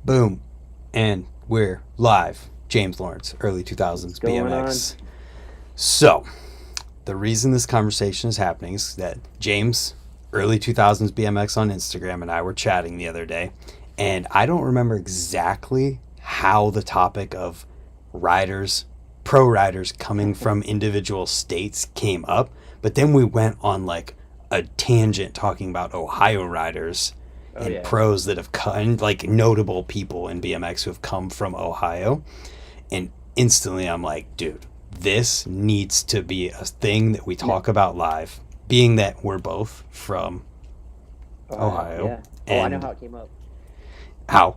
Boom. And we're live. James Lawrence, early What's 2000s going on? BMX. So, the reason this conversation is happening is that James, early 2000s BMX on Instagram, and I were chatting the other day. And I don't remember exactly how the topic of riders, pro riders coming from individual states came up. But then we went on like a tangent talking about Ohio riders Oh and yeah, pros that have come, like notable people in BMX who have come from Ohio. And instantly I'm like, dude, this needs to be a thing that we yeah, talk about live, being that we're both from Ohio, Ohio. yeah. Oh, I know And how it came up how?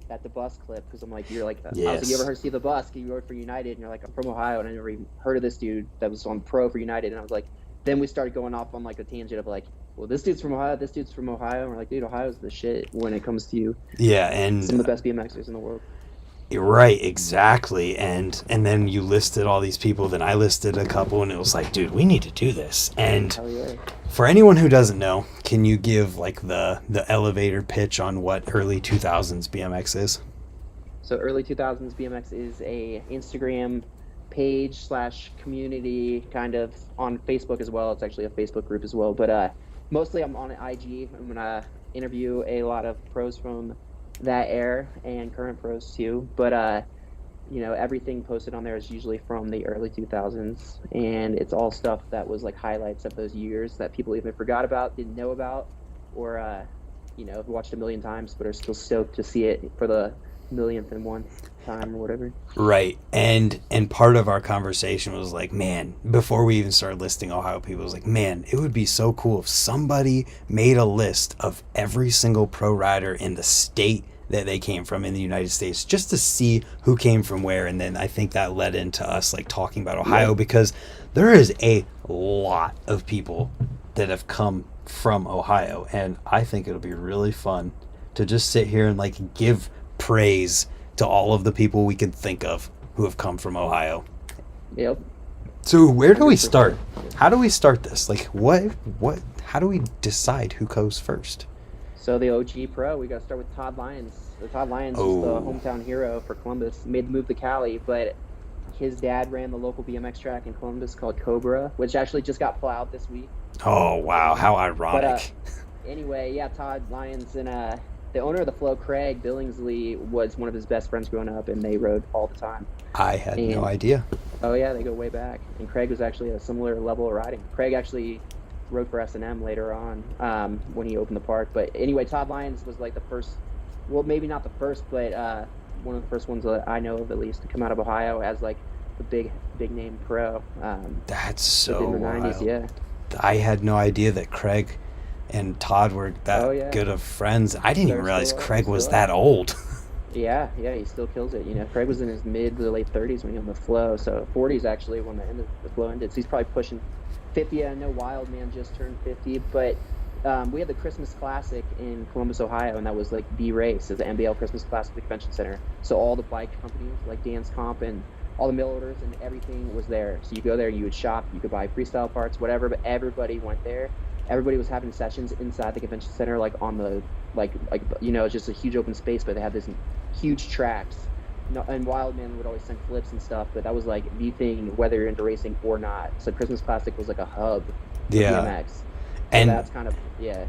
at the bus clip because I'm like, you're like, I was like, you ever Yes. heard see the bus? You rode for United, and you're like, I'm from Ohio, and I never even heard of this dude that was on pro for United, and I was like, then we started going off on like a tangent of like, well, this dude's from Ohio, this dude's from Ohio, and we're like, dude, Ohio's the shit when it comes to Yeah, some and of the best BMXers in the world. right, exactly. And then you listed all these people, then I listed a couple and it was like, dude, we need to do this. And Hell yeah. for anyone who doesn't know, can you give like the elevator pitch on what early 2000s BMX is? So early 2000s BMX is a Instagram page slash community kind of on Facebook as well. It's actually a Facebook group as well, but mostly I'm on IG. I'm gonna interview a lot of pros from that era and current pros too. But everything posted on there is usually from the early 2000s, and it's all stuff that was like highlights of those years that people either forgot about, didn't know about, or have watched a million times but are still stoked to see it for the millionth and one time or whatever. Right. And part of our conversation was like, man, before we even started listing Ohio people, it was like, man, it would be so cool if somebody made a list of every single pro rider in the state that they came from in the United States just to see who came from where. And then I think that led into us like talking about Ohio Yep. because there is a lot of people that have come from Ohio, and I think it'll be really fun to just sit here and like give praise to all of the people we could think of who have come from Ohio. Yep. So where do we start? 100%. How do we start this? Like what how do we decide who goes first? So the OG pro, we got to start with Todd Lyons. So Todd Lyons is the Oh. hometown hero for Columbus. Made the move to Cali, but his dad ran the local BMX track in Columbus called Cobra, which actually just got plowed this week. Oh wow, how But ironic. anyway, yeah, Todd Lyons and the owner of the flow, Craig Billingsley, was one of his best friends growing up, and they rode all the time. I had no And idea. oh yeah, they go way back. And Craig was actually a similar level of riding. Craig actually rode for S&M later on when he opened the park. But anyway, Todd Lyons was like the first, well, maybe not the first, but one of the first ones that I know of at least to come out of Ohio as like the big name pro. That's Within so the 90s, wild. yeah. I had no idea that Craig and Todd were Oh that yeah, good of friends. I didn't even they're realize still Craig was still that are. old. Yeah, yeah, he still kills it. Craig was in his mid to late 30s when he owned the flow, so 40s actually when the flow ended. So he's probably pushing 50. I know Wildman just turned 50, but we had the Christmas Classic in Columbus, Ohio, and that was like the race at the NBL Christmas Classic at the Convention Center. So all the bike companies like Dance Comp and all the mail orders and everything was there. So you go there, you would shop, you could buy freestyle parts, whatever, but everybody went there. Everybody was having sessions inside the convention center, like on the it's just a huge open space, but they had this huge tracks. No, and Wildman would always send flips and stuff, but that was like the thing, whether you're into racing or not. So Christmas Classic was like a hub for Yeah. BMX. So And that's kind of yeah.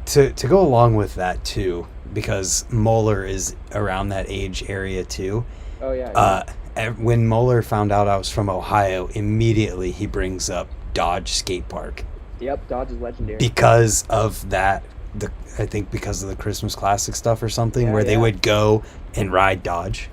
to go along with that too, because Moeller is around that age area too. Oh yeah, yeah. Uh, when Moeller found out I was from Ohio, immediately he brings up Dodge Skate Park Yep, Dodge is legendary. because of that. I think because of the Christmas Classic stuff or something, Yeah, where they yeah. would go and ride Dodge.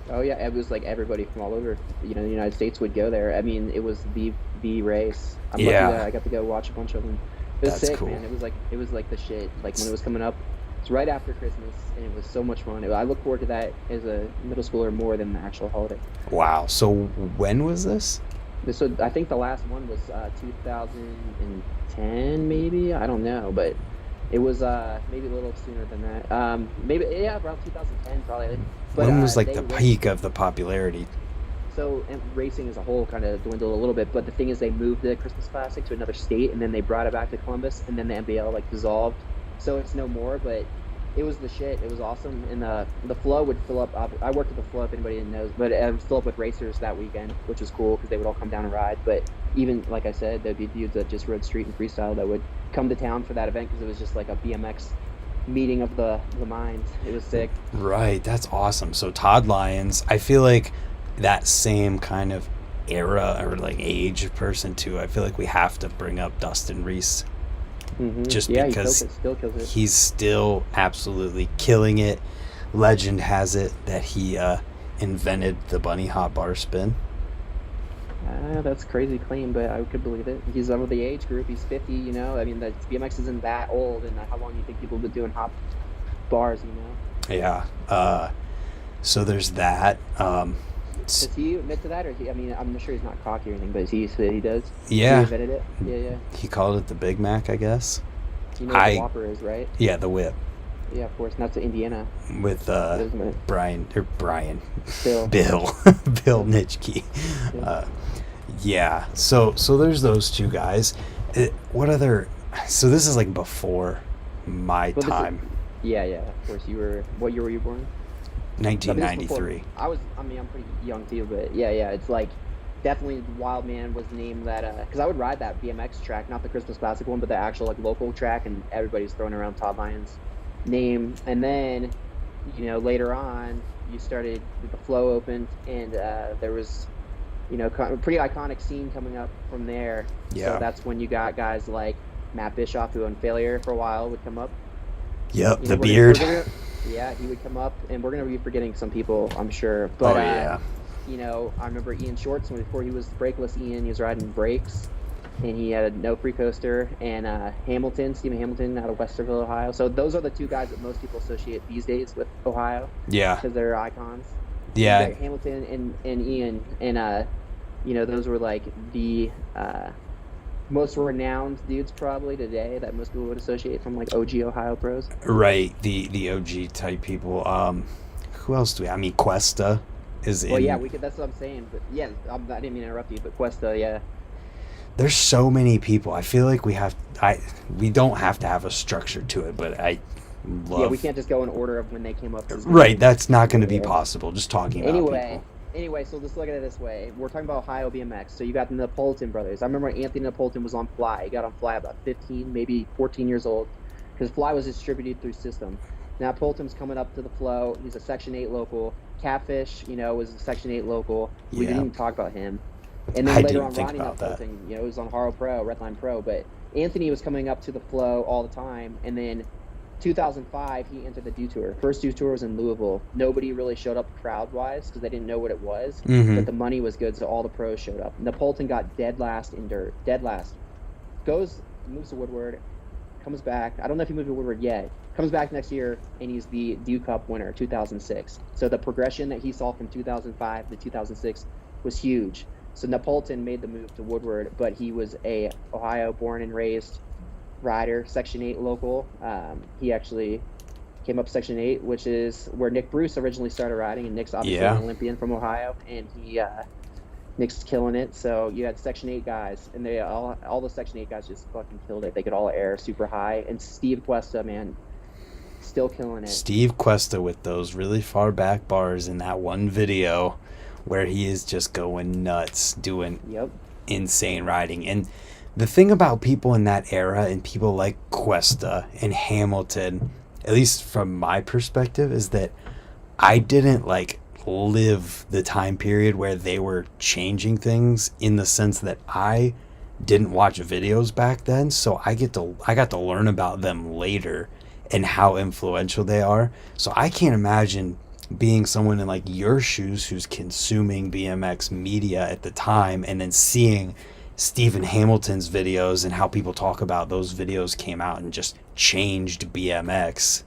Oh yeah, it was like everybody from all over, the United States would go there. I mean, it was the race. I'm lucky that Yeah, I got to go watch a bunch of them. It was that's sick, cool. man. It was like the shit. Like when it was coming up, it's right after Christmas, and it was so much fun. I look forward to that as a middle schooler more than the actual holiday. Wow. So when was this? I think the last one was 2010, maybe. I don't know, but it was maybe a little sooner than that. Maybe yeah, around 2010 probably. But When was like they the went. peak of the popularity? So and racing as a whole kind of dwindled a little bit, but the thing is they moved the Christmas Classic to another state, and then they brought it back to Columbus, and then the NBL like dissolved, so it's no more. But it was the shit. It was awesome, and the flow would fill up. I worked at the flow, if anybody didn't know, but it would fill up with racers that weekend, which was cool because they would all come down and ride. But even like I said, there'd be dudes that just rode street and freestyle that would come to town for that event because it was just like a BMX meeting of the minds. It was sick. Right, that's awesome. So Todd Lyons, I feel like that same kind of era or like age of person too. I feel like we have to bring up Dustin Reese just Yeah, because still kills it. he's still absolutely killing it. Legend has it that he invented the bunny hop bar spin. That's a crazy claim, but I could believe it. He's over the age group. He's 50, you know. I mean, the BMX isn't that old, and how long do you think people have been doing hop bars, you know? Yeah. So there's that. Does he admit to that, or I mean, I'm sure he's not cocky or anything, but he does? Yeah. He invented it? Yeah. He called it the Big Mac, I guess. You know what the Whopper is, right? Yeah, the whip. Yeah, of course. And that's Indiana. With Bill Nitschke. Yeah. So there's those two guys. What other? So this is like before my time. Yeah. Of course, what year were you born? 1993. I'm pretty young too, but yeah. It's like definitely Wildman was the name that because I would ride that BMX track, not the Christmas Classic one, but the actual like local track, and everybody's throwing around Todd Lyons' name. And then, you know, later on, you started the flow opened, and there was, you know, a pretty iconic scene coming up from there. Yeah. So that's when you got guys like Matt Bischoff, who on Failure for a while would come up. Yep, the beard. Yeah, he would come up, and we're gonna be forgetting some people, I'm sure. But yeah. You know, I remember Ian Shorts before he was brakeless Ian. He was riding brakes, and he had no free coaster. And Stephen Hamilton out of Westerville, Ohio. So those are the two guys that most people associate these days with Ohio. Yeah, because they're icons. Yeah, Hamilton and Ian, and you know, those were like the most renowned dudes probably today that most people would associate from like OG Ohio pros. Right, the OG type people. Who else do we? I mean, Cuesta is in. Well, yeah, that's what I'm saying. But yeah, I didn't mean to interrupt you, but Cuesta, yeah. There's so many people. I feel like we don't have to have a structure to it, but I love. Yeah, we can't just go in order of when they came up. Right, that's not going to be possible. Just talking about people. Anyway, so let's look at it this way. We're talking about Ohio BMX. So you got the Napolitan brothers. I remember Anthony Napolitan was on Fly. He got on Fly about 15, maybe 14 years old, because Fly was distributed through System. Napolitan's coming up to the flow. He's a Section 8 local. Catfish, you know, was a Section 8 local. We didn't even talk about him. And then later on, Ronnie Napolitan, you know, was on Haro Pro, Redline Pro. But Anthony was coming up to the flow all the time. And then 2005, he entered the Dew Tour. First Dew Tour was in Louisville. Nobody really showed up crowd-wise because they didn't know what it was. Mm-hmm. But the money was good, so all the pros showed up. Napolitan got dead last in dirt. Dead last. Moves to Woodward, comes back. I don't know if he moved to Woodward yet. Comes back next year, and he's the Dew Cup winner, 2006. So the progression that he saw from 2005 to 2006 was huge. So Napolitan made the move to Woodward, but he was a Ohio born and raised rider, Section 8 local. He actually came up Section 8, which is where Nick Bruce originally started riding, and Nick's obviously an Olympian from Ohio, and Nick's killing it. So you had Section 8 guys, and they all the Section 8 guys just fucking killed it. They could all air super high, and Steve Cuesta, man, still killing it. Steve Cuesta with those really far back bars in that one video where he is just going nuts, doing insane riding. And the thing about people in that era and people like Cuesta and Hamilton, at least from my perspective, is that I didn't like live the time period where they were changing things, in the sense that I didn't watch videos back then, so I got to learn about them later and how influential they are. So I can't imagine being someone in like your shoes who's consuming BMX media at the time and then seeing Stephen Hamilton's videos and how people talk about those videos came out and just changed BMX.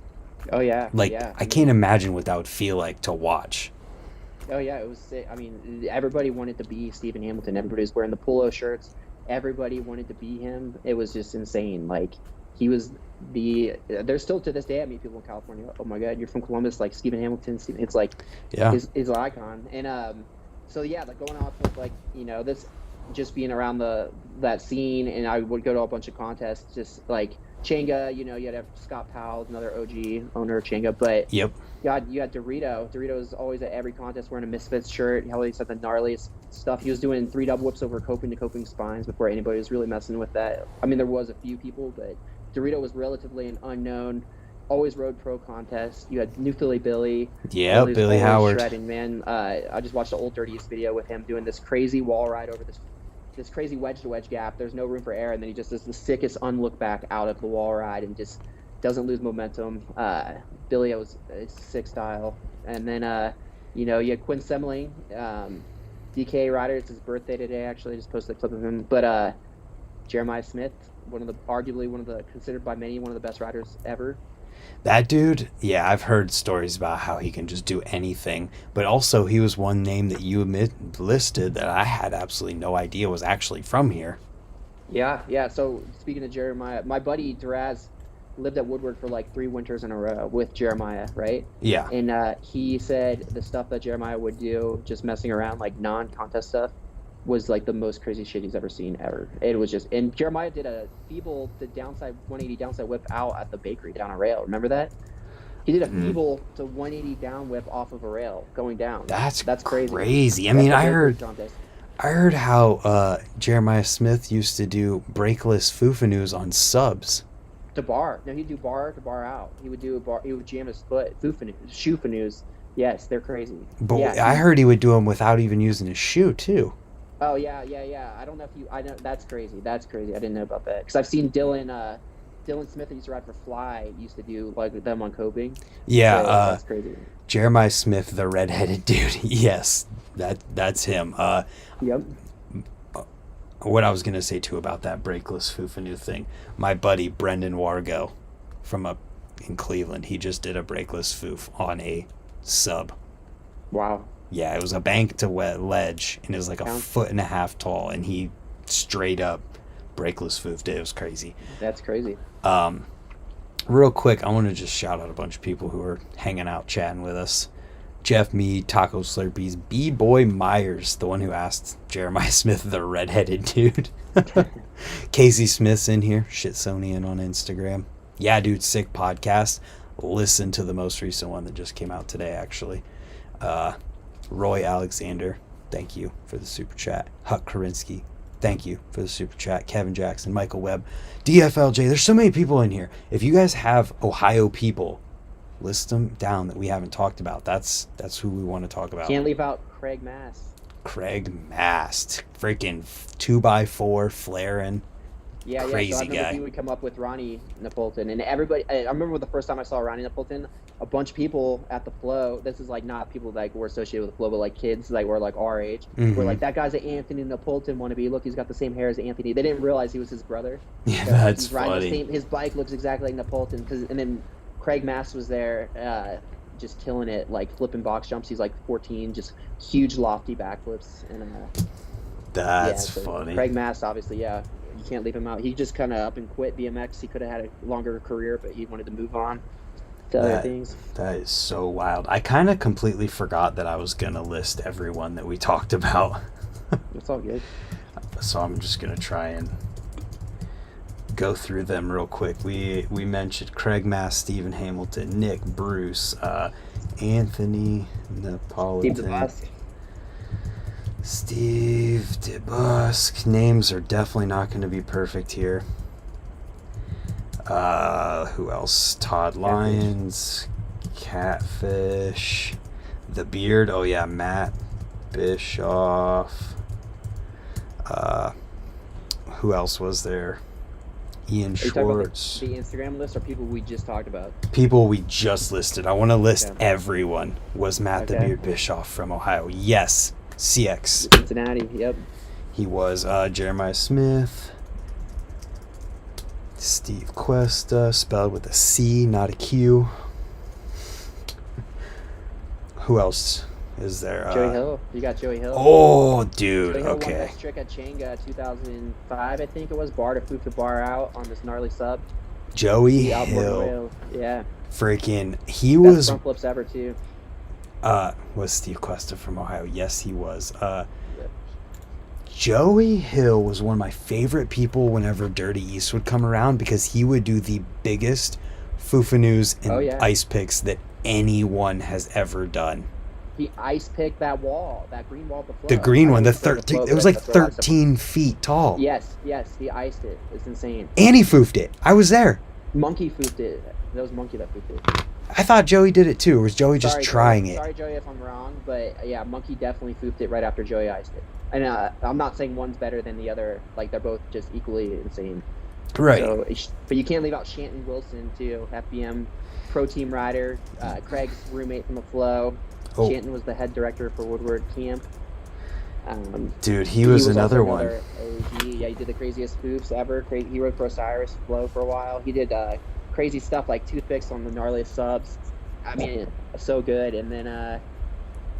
Oh yeah. Like, yeah. I can't imagine what that would feel like to watch. Oh yeah, it was sick. I mean, everybody wanted to be Stephen Hamilton. Everybody was wearing the polo shirts. Everybody wanted to be him. It was just insane. Like, he was there's still to this day, I meet people in California, oh my god, you're from Columbus, like Stephen Hamilton. It's like, is an icon. And so yeah, like going off with like, you know, this just being around that scene, and I would go to a bunch of contests, just like Changa, you had Scott Powell, another OG owner of Changa, but Yep. you had Dorito. Dorito is always at every contest wearing a Misfits shirt. He always had the gnarliest stuff. He was doing 3 double whips over coping to coping spines before anybody was really messing with that. I mean, there was a few people, but Dorito was relatively an unknown. Always rode pro contests. You had New Philly Billy. Yeah, Billy Howard. Shredding, man. I just watched the Old Dirtiest video with him doing this crazy wall ride over this crazy wedge to wedge gap. There's no room for air, and then he just does the sickest unlook back out of the wall ride and just doesn't lose momentum. Billy was a sick style. And then you had Quinn Semling, DK rider. It's his birthday today, actually. I just posted a clip of him. But Jeremiah Smith, arguably considered by many one of the best riders ever. That dude, yeah, I've heard stories about how he can just do anything, but also he was one name that you listed that I had absolutely no idea was actually from here. Yeah. So speaking of Jeremiah, my buddy Duraz lived at Woodward for like 3 winters in a row with Jeremiah, right? Yeah. And he said the stuff that Jeremiah would do, just messing around, like non-contest stuff, was like the most crazy shit he's ever seen ever. It was just, and Jeremiah did a feeble to downside 180 downside whip out at the bakery down a rail. Remember that? He did a feeble to 180 down whip off of a rail going down. That's crazy. I mean, I heard how Jeremiah Smith used to do brakeless foo-fa-noos on subs. To bar. No, he'd do bar to bar out. He would do a bar. He would jam his foot. Foo-fa-noos, shoe-fa-noos. Yes, they're crazy. But yeah, I heard he would do them without even using his shoe too. Oh yeah. I don't know if I know. That's crazy. I didn't know about that because I've seen Dylan Smith, that used to ride for Fly, used to do like them on coping. Yeah, so, that's crazy. Jeremiah Smith, the redheaded dude. Yes, that's him. Yep. What I was gonna say too about that brakeless foo-fa-noo thing, my buddy Brendan Wargo from up in Cleveland, he just did a brakeless foof on a sub. Wow. Yeah, it was a bank to ledge, and it was like a 1.5 foot tall, and he straight up brakeless foofed it. It was crazy. That's crazy. Real quick, I want to just shout out a bunch of people who are hanging out, chatting with us. Jeff Mead, Taco Slurpees, B-Boy Myers, the one who asked Jeremiah Smith, the redheaded dude. Casey Smith's in here, Shitsonian on Instagram. Yeah, dude, sick podcast. Listen to the most recent one that just came out today, actually. Roy Alexander, thank you for the super chat. Huck Karinsky, thank you for the super chat. Kevin Jackson, Michael Webb, DFLJ. There's so many people in here. If you guys have Ohio people, list them down that we haven't talked about. That's who we want to talk about. Can't leave out Craig Mast. Freaking 2x4 flaring. Yeah, crazy so I remember guy. he would come up with Ronnie Napolton, and everybody. I remember the first time I saw Ronnie Napolton, a bunch of people at the flow. This is like not people like were associated with the flow, but like kids like were like our age. Were like, that guy's an Anthony Napolton wannabe. Look, he's got the same hair as Anthony. They didn't realize he was his brother. Yeah, so that's funny. His bike looks exactly like Napolton. And then Craig Mast was there, just killing it, like flipping box jumps. He's like 14, just huge lofty backflips. And that's funny. Craig Mast, obviously, yeah. You can't leave him out. He just kind of up and quit BMX. He could have had a longer career, but he wanted to move on to other things. That is so wild. I kind of completely forgot that I was going to list everyone that we talked about. It's all good. So I'm just going to try and go through them real quick. We mentioned Craig Mast, Stephen Hamilton, Nick Bruce, Anthony Napolitan. Steve DeBusk. Names are definitely not going to be perfect here. Who else? Todd Lyons, Catfish, The Beard. Oh yeah, Matt Bischoff. Who else was there? Ian Schwartz. The Instagram list or people we just talked about? People we just listed. I want to list everyone. Was Matt The Beard Bischoff from Ohio? Yes. CX. Cincinnati, yep. He was Jeremiah Smith. Steve Cuesta, spelled with a C, not a Q. Who else is there? Joey Hill. You got Joey Hill. Oh, dude. Joey Hill Okay. won that trick at Changa 2005, I think it was. Bar to foof the bar out on this gnarly sub. Joey Hill. Yeah. Freaking, he was. Front flips ever too. Was Steve Cuesta from Ohio? Yes, he was. Joey Hill was one of my favorite people whenever Dirty East would come around because he would do the biggest foofanoos and Oh, yeah. ice picks that anyone has ever done. He ice picked that wall, that green wall before. The green one, the 13, it was like 13 feet tall. Yes, he iced it. It's insane. And he foofed it. I was there. Monkey foofed it. That was Monkey that foofed it. I thought Joey did it too. Or was Joey just trying it? Sorry, Joey, if I'm wrong, but yeah, Monkey definitely foofed it right after Joey iced it. And I'm not saying one's better than the other. Like, they're both just equally insane. Right. So, but you can't leave out Shanton Wilson too, FBM pro team rider, Craig's roommate from the Flow. Oh. Shanton was the head director for Woodward Camp. Dude, he was another one. OG. Yeah, he did the craziest spoofs ever. He rode for Osiris Flow for a while. He did crazy stuff like toothpicks on the gnarliest subs. I mean, so good. And then,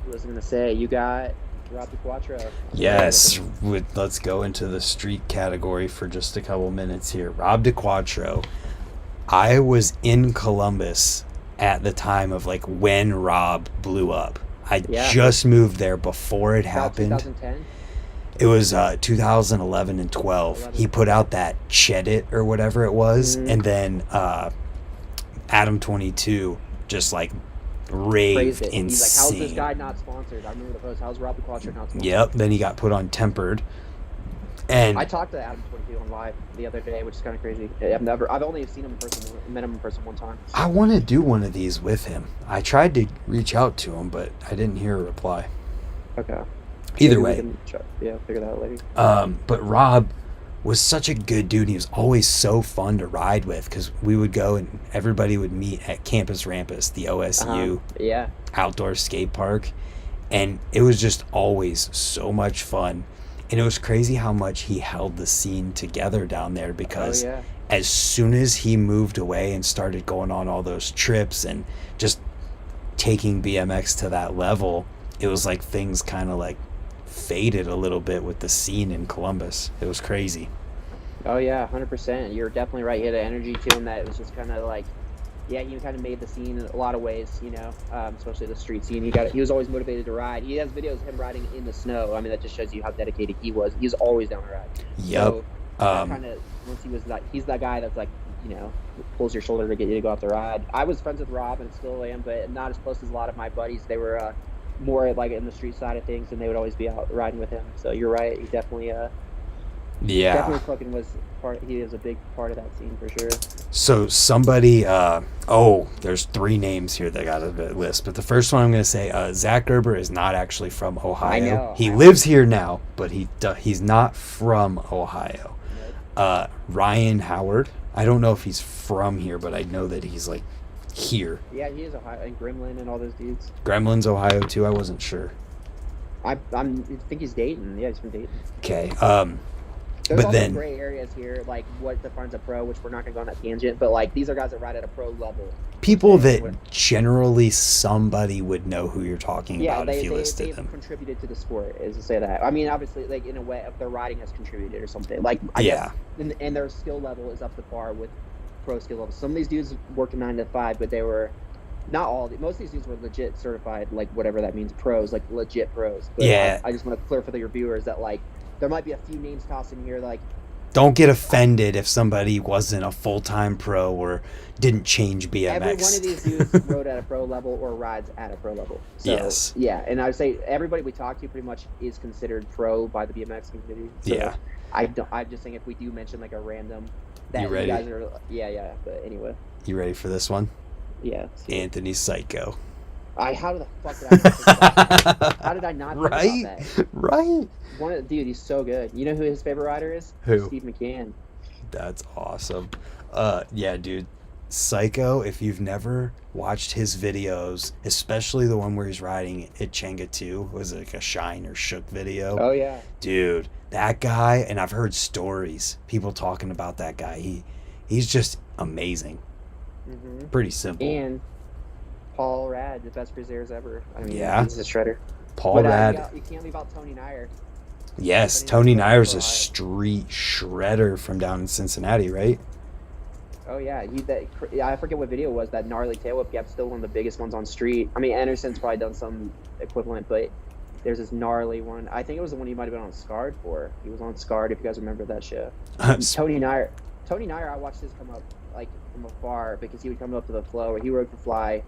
what was I going to say? You got Rob DeQuattro. Yes, let's go into the street category for just a couple minutes here. Rob DeQuattro. I was in Columbus at the time of like when Rob blew up. I just moved there before it happened. 2010? It was 2011 and 12. He put out that Cheddit or whatever it was, and then Adam 22 just like raved insane. He's like, how's this guy not sponsored? I remember the post. How's Rob DeQuattro not sponsored? Yep. Then he got put on Tempered. And I talked to Adam 22 on live the other day, which is kind of crazy. I've only seen him in person, met him in person one time. I want to do one of these with him. I tried to reach out to him, but I didn't hear a reply. Okay. Either way. Figure that out later. But Rob was such a good dude. He was always so fun to ride with because we would go and everybody would meet at Campus Rampus, the OSU outdoor skate park. And it was just always so much fun. And it was crazy how much he held the scene together down there because as soon as he moved away and started going on all those trips and just taking BMX to that level, it was like things kind of like faded a little bit with the scene in Columbus. It was crazy. Oh yeah, 100%. You're definitely right. He had an energy to him that it was just kind of like, he kind of made the scene in a lot of ways, especially the street scene. He was always motivated to ride. He has videos of him riding in the snow. I mean, that just shows you how dedicated he was. He was always down to ride. Yep. So kind of once he was like, he's that guy that's like, pulls your shoulder to get you to go out the ride. I was friends with Rob and still am, but not as close as a lot of my buddies. They were more like in the street side of things, and they would always be out riding with him. So you're right. He definitely, definitely fucking was part. He is a big part of that scene for sure. So somebody, there's 3 names here that got a list, but the first one I'm going to say, Zach Gerber is not actually from Ohio. I know. He lives here now, but he's not from Ohio. Nope. Ryan Howard. I don't know if he's from here, but I know that he's like here. Yeah, he is Ohio, and Gremlin and all those dudes. Gremlin's Ohio too. I wasn't sure. I think he's Dayton. Yeah, he's from Dayton. Okay. There's but also then gray areas here, like what defines a pro, which we're not going to go on that tangent, but like these are guys that ride at a pro level. People that generally somebody would know who you're talking about if you listed them. They've contributed to the sport, is to say that. I mean, obviously, like in a way, if their riding has contributed or something. Like, I guess, and their skill level is up to par with pro skill level. Some of these dudes worked a 9 to 5, but they were not all. Most of these dudes were legit certified, like whatever that means, pros, like legit pros. But I just want to clear for your viewers that like there might be a few names tossed in here, like. Don't get offended if somebody wasn't a full-time pro or didn't change BMX. Every one of these dudes rode at a pro level or rides at a pro level. So, yes. Yeah, and I would say everybody we talk to pretty much is considered pro by the BMX community. So I'm just saying if we do mention like a random that you guys are, but anyway. You ready for this one? Yeah. Anthony Psycho. How the fuck did I not think about that? How did I not think about that? Right? Dude, he's so good. You know who his favorite rider is? Who? Steve McCann. That's awesome. Yeah, dude. Psycho, if you've never watched his videos, especially the one where he's riding at Chenga 2, was it like a Shine or Shook video? Oh, yeah. Dude, that guy, and I've heard stories, people talking about that guy. He's just amazing. Mm-hmm. Pretty simple. And Paul Rad, the best cruisers ever. I mean, he's a shredder. Paul Rad. You can't leave out Tony Nyer. Yes, Tony Nyer's a street shredder from down in Cincinnati, right? Oh yeah, I forget what video it was. That gnarly tail whip gap, still one of the biggest ones on street. I mean, Anderson's probably done some equivalent, but There's this gnarly one. I think it was the one he might have been on Scarred for. He was on Scarred, if you guys remember that show. Tony Nyer, I watched his come up like from afar because he would come up to the flow. He rode for Fly,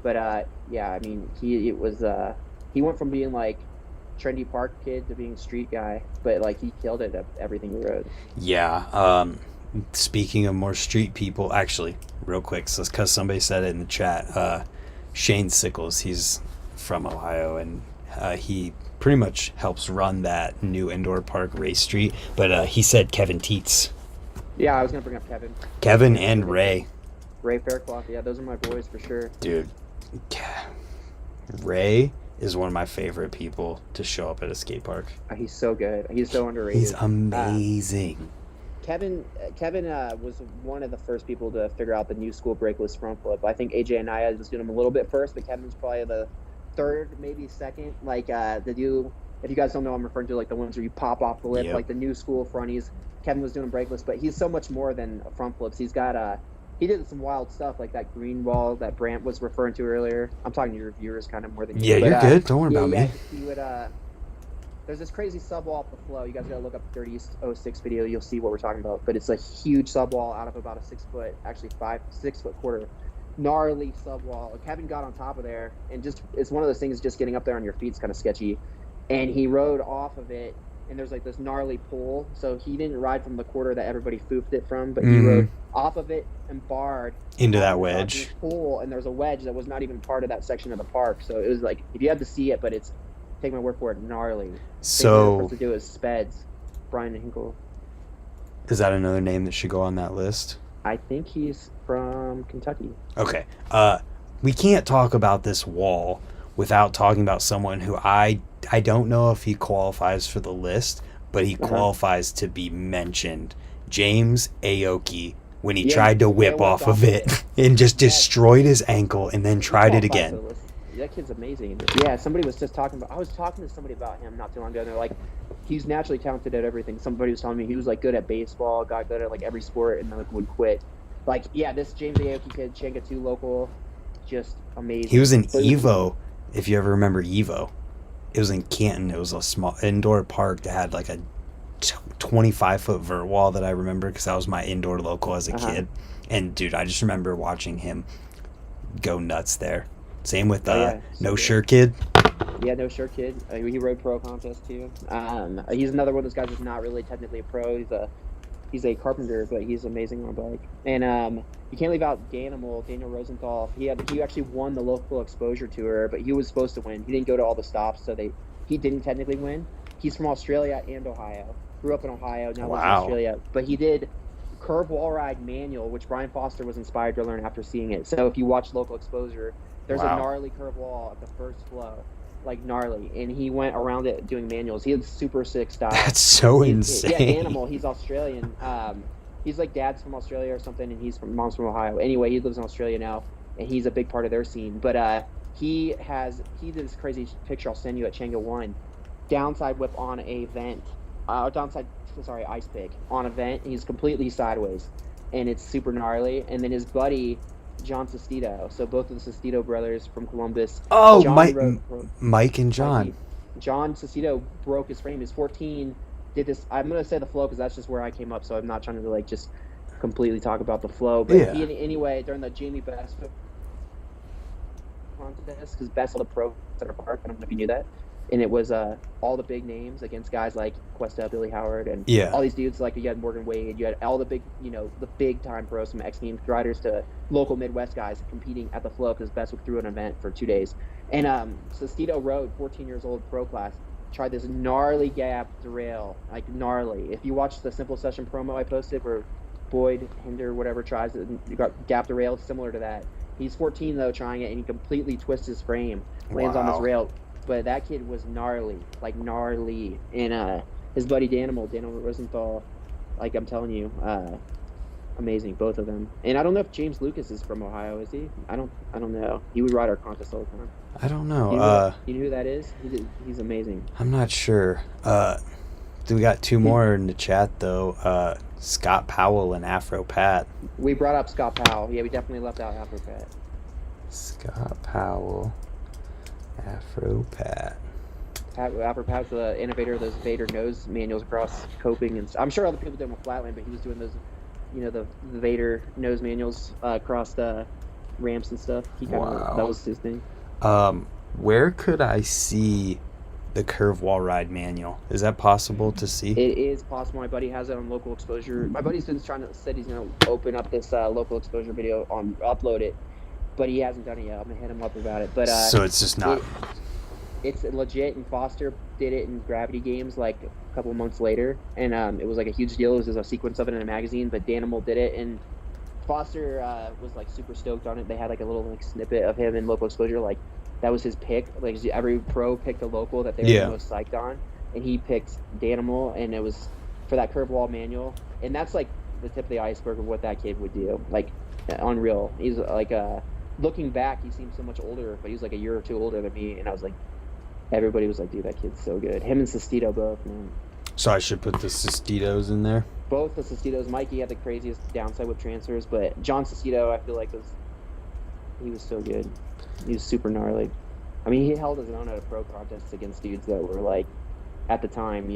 but yeah, I mean, he went from being like trendy park kid to being street guy, but like he killed it at everything he rode. Yeah. Speaking of more street people, actually, real quick, so because somebody said it in the chat, Shane Sickles, he's from Ohio, and he pretty much helps run that new indoor park, Race Street. But he said Kevin Teets. Yeah, I was gonna bring up Kevin and Ray Faircloth. Yeah, those are my boys for sure. Dude, Ray is one of my favorite people to show up at a skate park. He's so good. He's so underrated. He's amazing. Kevin was one of the first people to figure out the new school brakeless front flip. I think AJ and I was doing them a little bit first, but Kevin was probably the third, maybe second. Like if you guys don't know, I'm referring to like the ones where you pop off the lip, like the new school fronties. Kevin was doing brakeless, but he's so much more than front flips. He's got he did some wild stuff like that green wall that Brant was referring to earlier. I'm talking to your viewers kind of more than you. Yeah, you're good. Don't worry about me. He would there's this crazy sub wall off the flow. You guys gotta look up the 3006 video. You'll see what we're talking about. But it's a huge sub wall out of about a 6 foot, actually 6 foot quarter, gnarly sub wall. Kevin got on top of there, and just it's one of those things. Just getting up there on your feet's kind of sketchy. And he rode off of it, and there's like this gnarly pull. So he didn't ride from the quarter that everybody foofed it from, but he rode off of it and barred into that wedge. Pull, and there's a wedge that was not even part of that section of the park. So it was like if you had to see it, but it's. Take my word for it, gnarly. So to do is Speds, Brian Hinkle. Is that another name that should go on that list? I think he's from Kentucky. Okay. We can't talk about this wall without talking about someone who I don't know if he qualifies for the list, but he qualifies to be mentioned. James Aoki, when he tried to whip off of it and just destroyed his ankle and then tried it again. That kid's amazing. Yeah, somebody was just talking about. I was talking to somebody about him not too long ago. And they're like, he's naturally talented at everything. Somebody was telling me he was like good at baseball, got good at like every sport, and then would quit. Like, yeah, this James Aoki kid, Changa 2 local, just amazing. He was in Evo, if you ever remember Evo. It was in Canton. It was a small indoor park that had like a 25-foot vert wall that I remember because that was my indoor local as a kid. And dude, I just remember watching him go nuts there. Same with No Shirt Kid. Yeah, No Shirt Kid. He rode pro contest too. He's another one of those guys who's not really technically a pro. He's a carpenter, but he's amazing on a bike. And you can't leave out Daniel Rosenthal. He actually won the local exposure tour, but he was supposed to win. He didn't go to all the stops, so he didn't technically win. He's from Australia and Ohio. Grew up in Ohio, now lives in Australia. But he did curve wall ride manual, which Brian Foster was inspired to learn after seeing it. So if you watch local exposure, there's a gnarly curve wall at the first flow, like gnarly, and he went around it doing manuals. He had super sick style. That's so insane. Yeah, Animal. He's Australian. He's like dad's from Australia or something, and mom's from Ohio. Anyway, he lives in Australia now, and he's a big part of their scene. But he did this crazy picture I'll send you at Changa 1, downside whip on a vent, ice pick on a vent. He's completely sideways, and it's super gnarly. And then his buddy John Sestito. So both of the Sestito brothers from Columbus. Oh, Mike and John. John Sestito broke his frame. He's 14. Did this. I'm gonna say the flow because that's just where I came up. So I'm not trying to like just completely talk about the flow. But anyway, during the Jamie Best contest, because Best of the Pro Center Park. I don't know if you knew that. And it was all the big names against guys like Cuesta, Billy Howard, and all these dudes. Like you had Morgan Wade, you had all the big, the big time pros from X Games riders to local Midwest guys competing at the flow because Best threw an event for 2 days. And Sestito rode 14 years old pro class, tried this gnarly gap derail, like gnarly. If you watch the Simple Session promo I posted where Boyd Hinder whatever tries it, you got gap derail similar to that. He's 14 though trying it, and he completely twists his frame, lands on this rail. But that kid was gnarly. And his buddy Daniel Rosenthal, like I'm telling you, amazing, both of them. And I don't know if James Lucas is from Ohio, is he? I don't know. He would ride our contest all the time. I don't know. You know who that is? He's amazing. I'm not sure. We got two more in the chat though. Scott Powell and Afro Pat. We brought up Scott Powell. Yeah, we definitely left out Afro Pat. Scott Powell. Afro Pat. Alfred Pat's the innovator of those Vader nose manuals across coping, and I'm sure other people did them with Flatland, but he was doing those, the Vader nose manuals across the ramps and stuff. That was his thing. Where could I see the curve wall ride manual? Is that possible to see? It is possible. My buddy has it on local exposure. My buddy's been said he's gonna open up this local exposure video upload it, but he hasn't done it yet. I'm gonna hit him up about it. But so it's just not. It's legit, and Foster did it in Gravity Games like a couple of months later, and it was like a huge deal. It was a sequence of it in a magazine, but Danimal did it, and Foster was like super stoked on it. They had like a little like snippet of him in local exposure, like that was his pick. Like every pro picked a local that they were the most psyched on, and he picked Danimal, and it was for that curve wall manual, and that's like the tip of the iceberg of what that kid would do. Like unreal. He's like looking back, he seems so much older, but he's like a year or two older than me, and I was like. Everybody was like, dude, that kid's so good. Him and Sestito both, man. So I should put the Sestitos in there? Both the Sestitos. Mikey had the craziest downside with transfers, but John Sestito, I feel like, he was so good. He was super gnarly. I mean, he held his own at a pro contest against dudes that were, like, at the time,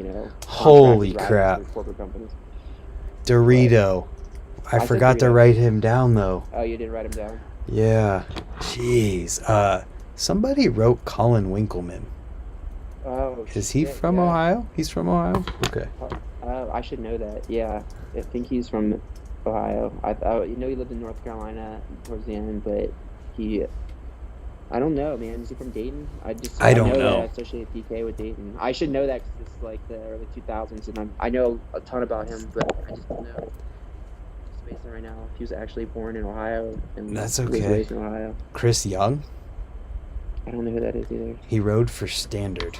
Holy crap. Corporate companies. Dorito. I forgot to write him down, though. Oh, you didn't write him down? Yeah. Jeez. Somebody wrote Colin Winkleman. Oh, is he from Ohio? He's from Ohio? Okay. I should know that. Yeah. I think he's from Ohio. He lived in North Carolina towards the end, but I don't know, man. Is he from Dayton? I don't know. I associate DK with Dayton. I should know that because it's like the early 2000s, and I know a ton about him, but I just don't know. Just based on right now, if he was actually born in Ohio and that's was okay. raised in Ohio. Chris Young? I don't know who that is either. He rode for Standard.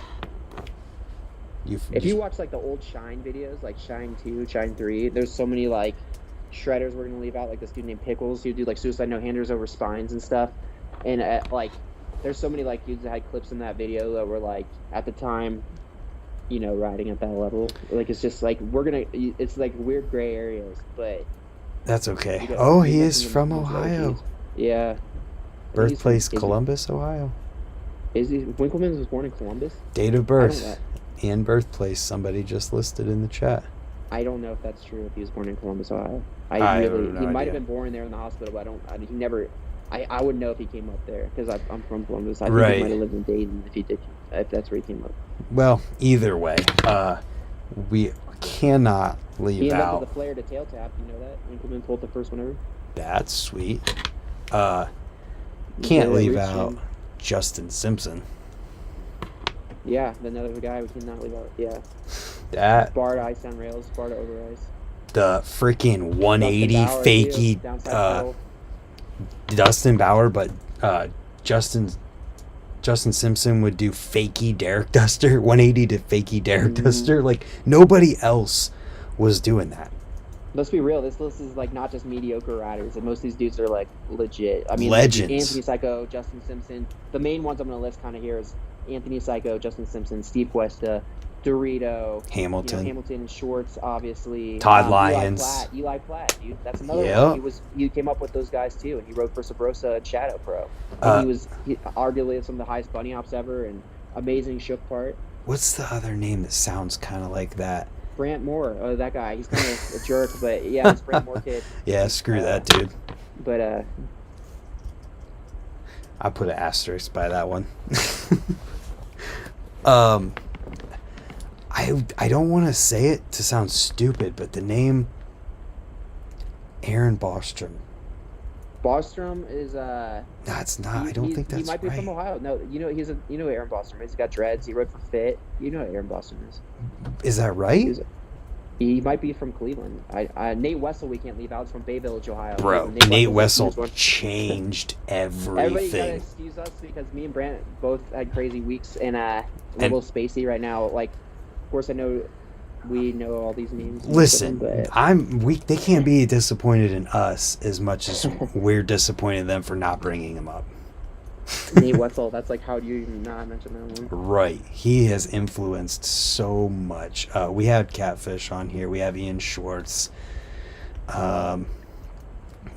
If you watch like the old Shine videos, like Shine 2, Shine 3, there's so many like shredders we're gonna leave out, like this dude named Pickles who do like suicide no-handers over spines and stuff, and like there's so many like dudes that had clips in that video that were like at the time, riding at that level. Like it's just like it's like weird gray areas, but that's okay. He is from Ohio. Yeah. Birthplace Columbus, Ohio. Is he? Winkleman was born in Columbus? Date of birth and birthplace, somebody just listed in the chat. I don't know if that's true, if he was born in Columbus, Ohio. He might have been born there in the hospital, but I wouldn't know if he came up there, because I'm from Columbus. I think he might have lived in Dayton if that's where he came up. Well, either way, we cannot leave he out. The flare to tail tap, you know that? Winkleman pulled the first one ever. That's sweet. Can't leave out Justin Simpson. Yeah, another guy we cannot leave out. Yeah. That bar to ice on rails, bar to over ice. The freaking 180 fakey Dustin Bauer, but Justin Simpson would do fakey Derek Duster, 180 to fakey Derek Duster. Like nobody else was doing that. Let's be real. This list is like not just mediocre riders, and most of these dudes are like legit. I mean, legends. Like Anthony Psycho, Justin Simpson. The main ones I'm going to list kind of here is Anthony Psycho, Justin Simpson, Steve Cuesta, Dorito, Hamilton, and Schwartz, obviously. Todd Lyons, Eli Platt, dude. That's another one. He came up with those guys too, and he rode for Sabrosa and Shadow Pro. And he was arguably some of the highest bunny hops ever, and amazing shook part. What's the other name that sounds kind of like that? Brant Moore. Oh, that guy. He's kind of a jerk, but yeah, it's Brant Moore kid. Yeah, screw that dude. But I put an asterisk by that one. I don't want to say it to sound stupid, but the name Aaron Bostrom. Bostrom is That's not. I don't think that's right. He might be from Ohio. No, Aaron Bostrom is. He's got dreads. He rode for Fit. You know who Aaron Bostrom is. Is that right? He might be from Cleveland. Nate Wessel we can't leave out. He's from Bay Village, Ohio. Bro, Nate Wessel changed everything. Everybody gotta excuse us because me and Brant both had crazy weeks and a little spacey right now. Like, of course, I know we know all these names. Listen, they can't be disappointed in us as much as we're disappointed in them for not bringing him up. Nate Wetzel, that's like, how do you even not mention that one? Right. He has influenced so much. We had Catfish on here. We have Ian Schwartz. Nate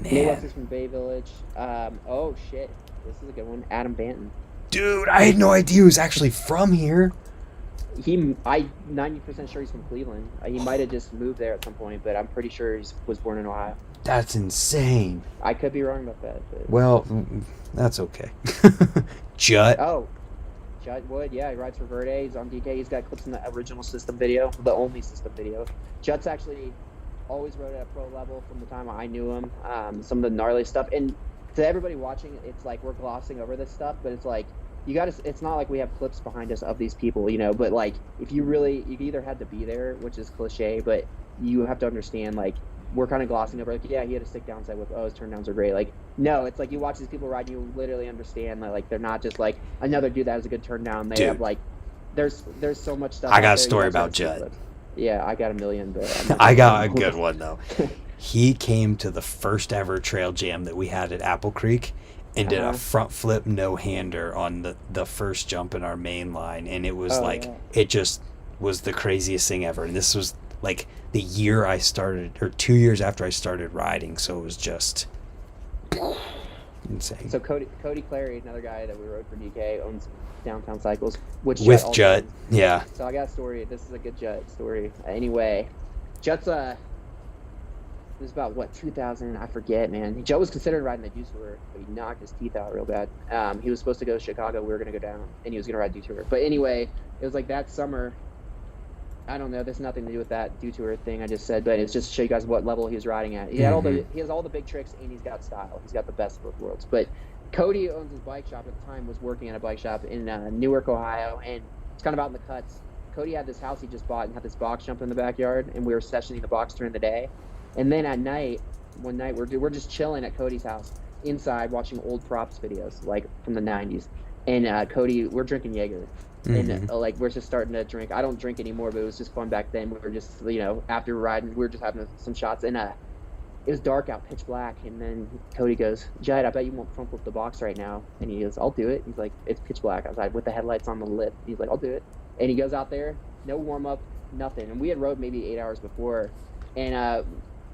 Wetzel's from Bay Village. Oh, shit. This is a good one. Adam Banton. Dude, I had no idea he was actually from here. I 90% sure he's from Cleveland. He might have just moved there at some point, but I'm pretty sure he was born in Ohio. That's insane. I could be wrong about that. But... Well, that's okay. Jut. Oh, Judd Wood, yeah, he rides for Verde. He's on DK. He's got clips in the original system video, the only system video. Judd's actually always rode at a pro level from the time I knew him. Some of the gnarly stuff, and to everybody watching, it's like we're glossing over this stuff, but it's like it's not like we have clips behind us of these people, but like if you either had to be there, which is cliche, but you have to understand, like, we're kind of glossing over, like, yeah, he had a sick downside with, his turndowns are great. Like, no, it's like you watch these people ride and you literally understand that, like, they're not just like another dude that has a good turn-down. They have, like, there's so much stuff. I got a story about Judd. Yeah, I got a million, but I got a good one, though. He came to the first ever trail jam that we had at Apple Creek and did a front flip no-hander on the first jump in our main line, and it was it just was the craziest thing ever. And this was like the year I started, or 2 years after I started riding, so it was just insane. So Cody Clary, another guy that we rode for DK, owns Downtown Cycles, with Judd. Yeah. So I got a story. This is a good Judd story. Anyway, Judd's it was about 2000, I forget, man. Joe was considered riding the Detour, but he knocked his teeth out real bad. He was supposed to go to Chicago. We were going to go down, and he was going to ride Detour. But anyway, it was like that summer. I don't know. There's nothing to do with that Detour thing I just said, but it's just to show you guys what level he was riding at. He has all the big tricks, and he's got style. He's got the best of both worlds. But Cody owns his bike shop at the time, was working at a bike shop in Newark, Ohio, and it's kind of out in the cuts. Cody had this house he just bought and had this box jump in the backyard, and we were sessioning the box during the day. And then at night, one night, we're just chilling at Cody's house inside watching old props videos, like from the 90s. And Cody, we're drinking Jaeger. And like we're just starting to drink. I don't drink anymore, but it was just fun back then. We were just, after riding, we were just having some shots. And it was dark out, pitch black. And then Cody goes, Jed, I bet you won't front flip the box right now. And he goes, I'll do it. He's like, it's pitch black outside with the headlights on the lip. He's like, I'll do it. And he goes out there, no warm up, nothing. And we had rode maybe 8 hours before. And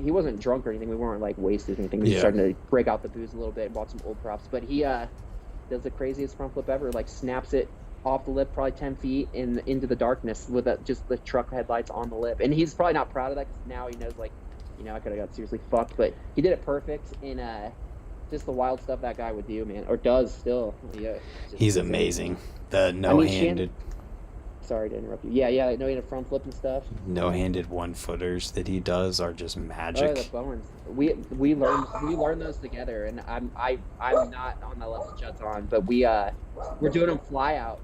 he wasn't drunk or anything. We weren't like wasted or anything. We were starting to break out the booze a little bit and bought some old props. But he does the craziest front flip ever. Like snaps it off the lip, probably 10 feet into the darkness with just the truck headlights on the lip. And he's probably not proud of that because now he knows, like, I could have got seriously fucked. But he did it perfect. And just the wild stuff that guy would do, man, or does still. Yeah, he's amazing. The no-handed. Sorry to interrupt you. Yeah, no-handed front flip and stuff. No-handed one-footers that he does are just magic. Oh, the bones. We learned those together, and I'm not on the level Judd's on, but we're doing them fly out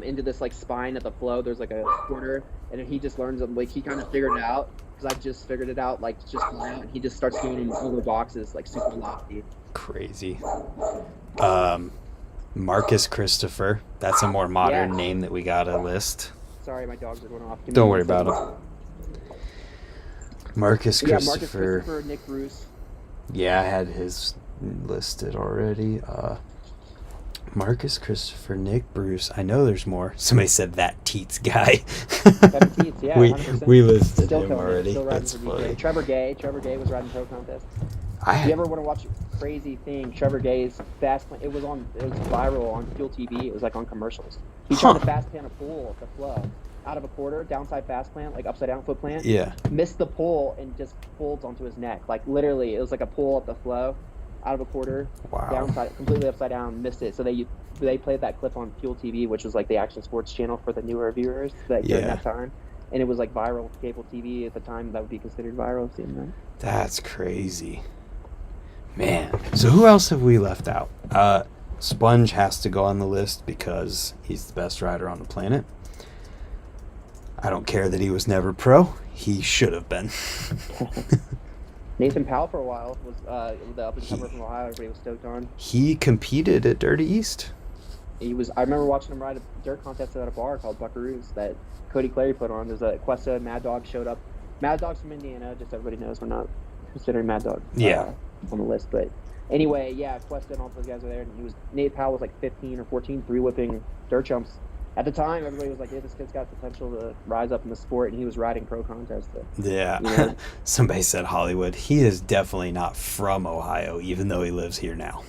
into this like spine at the flow. There's like a quarter, and he just learns them. Like he kind of figured it out because I just figured it out. Like just fly out, and he just starts doing them over boxes like super lofty. Crazy. Marcus Christopher. That's a more modern name that we gotta list. Sorry, my dogs are going off. Don't worry about it. Marcus Christopher. Marcus Christopher, Nick Bruce. Yeah, I had his listed already. Marcus Christopher, Nick Bruce. I know there's more. Somebody said that Teats guy. Kevin Teats, yeah. we listed still him already. Still That's funny. Trevor Gay was riding pro contest. If you ever want to watch a crazy thing, Trevor Gay's fast plan, it was viral on Fuel TV. It was like on commercials. He tried to fast plan a pool at the flow out of a quarter, downside fast plant, like upside down foot plant. Yeah. Missed the pull and just folds onto his neck. Like literally, it was like a pull at the flow out of a quarter. Wow. Downside, completely upside down, missed it. So they played that clip on Fuel TV, which was like the action sports channel for the newer viewers during that time. And it was like viral cable TV at the time. That would be considered viral. Seeing that. That's crazy. Man, so who else have we left out? Sponge has to go on the list because he's the best rider on the planet. I don't care that he was never pro. He should have been. Nathan Powell for a while was the up-and-comer from Ohio. Everybody was stoked on. He competed at Dirty East. I remember watching him ride a dirt contest at a bar called Buckaroos that Cody Clary put on. There's a Questa and Mad Dog showed up. Mad Dog's from Indiana, just so everybody knows we're not considering Mad Dog. On the list, but anyway, Questa and all those guys were there, and Nate Powell was like 15 or 14, three-whipping dirt jumps. At the time, everybody was like, "Hey, this kid's got potential to rise up in the sport," and he was riding pro contests. Yeah, somebody said Hollywood. He is definitely not from Ohio, even though he lives here now.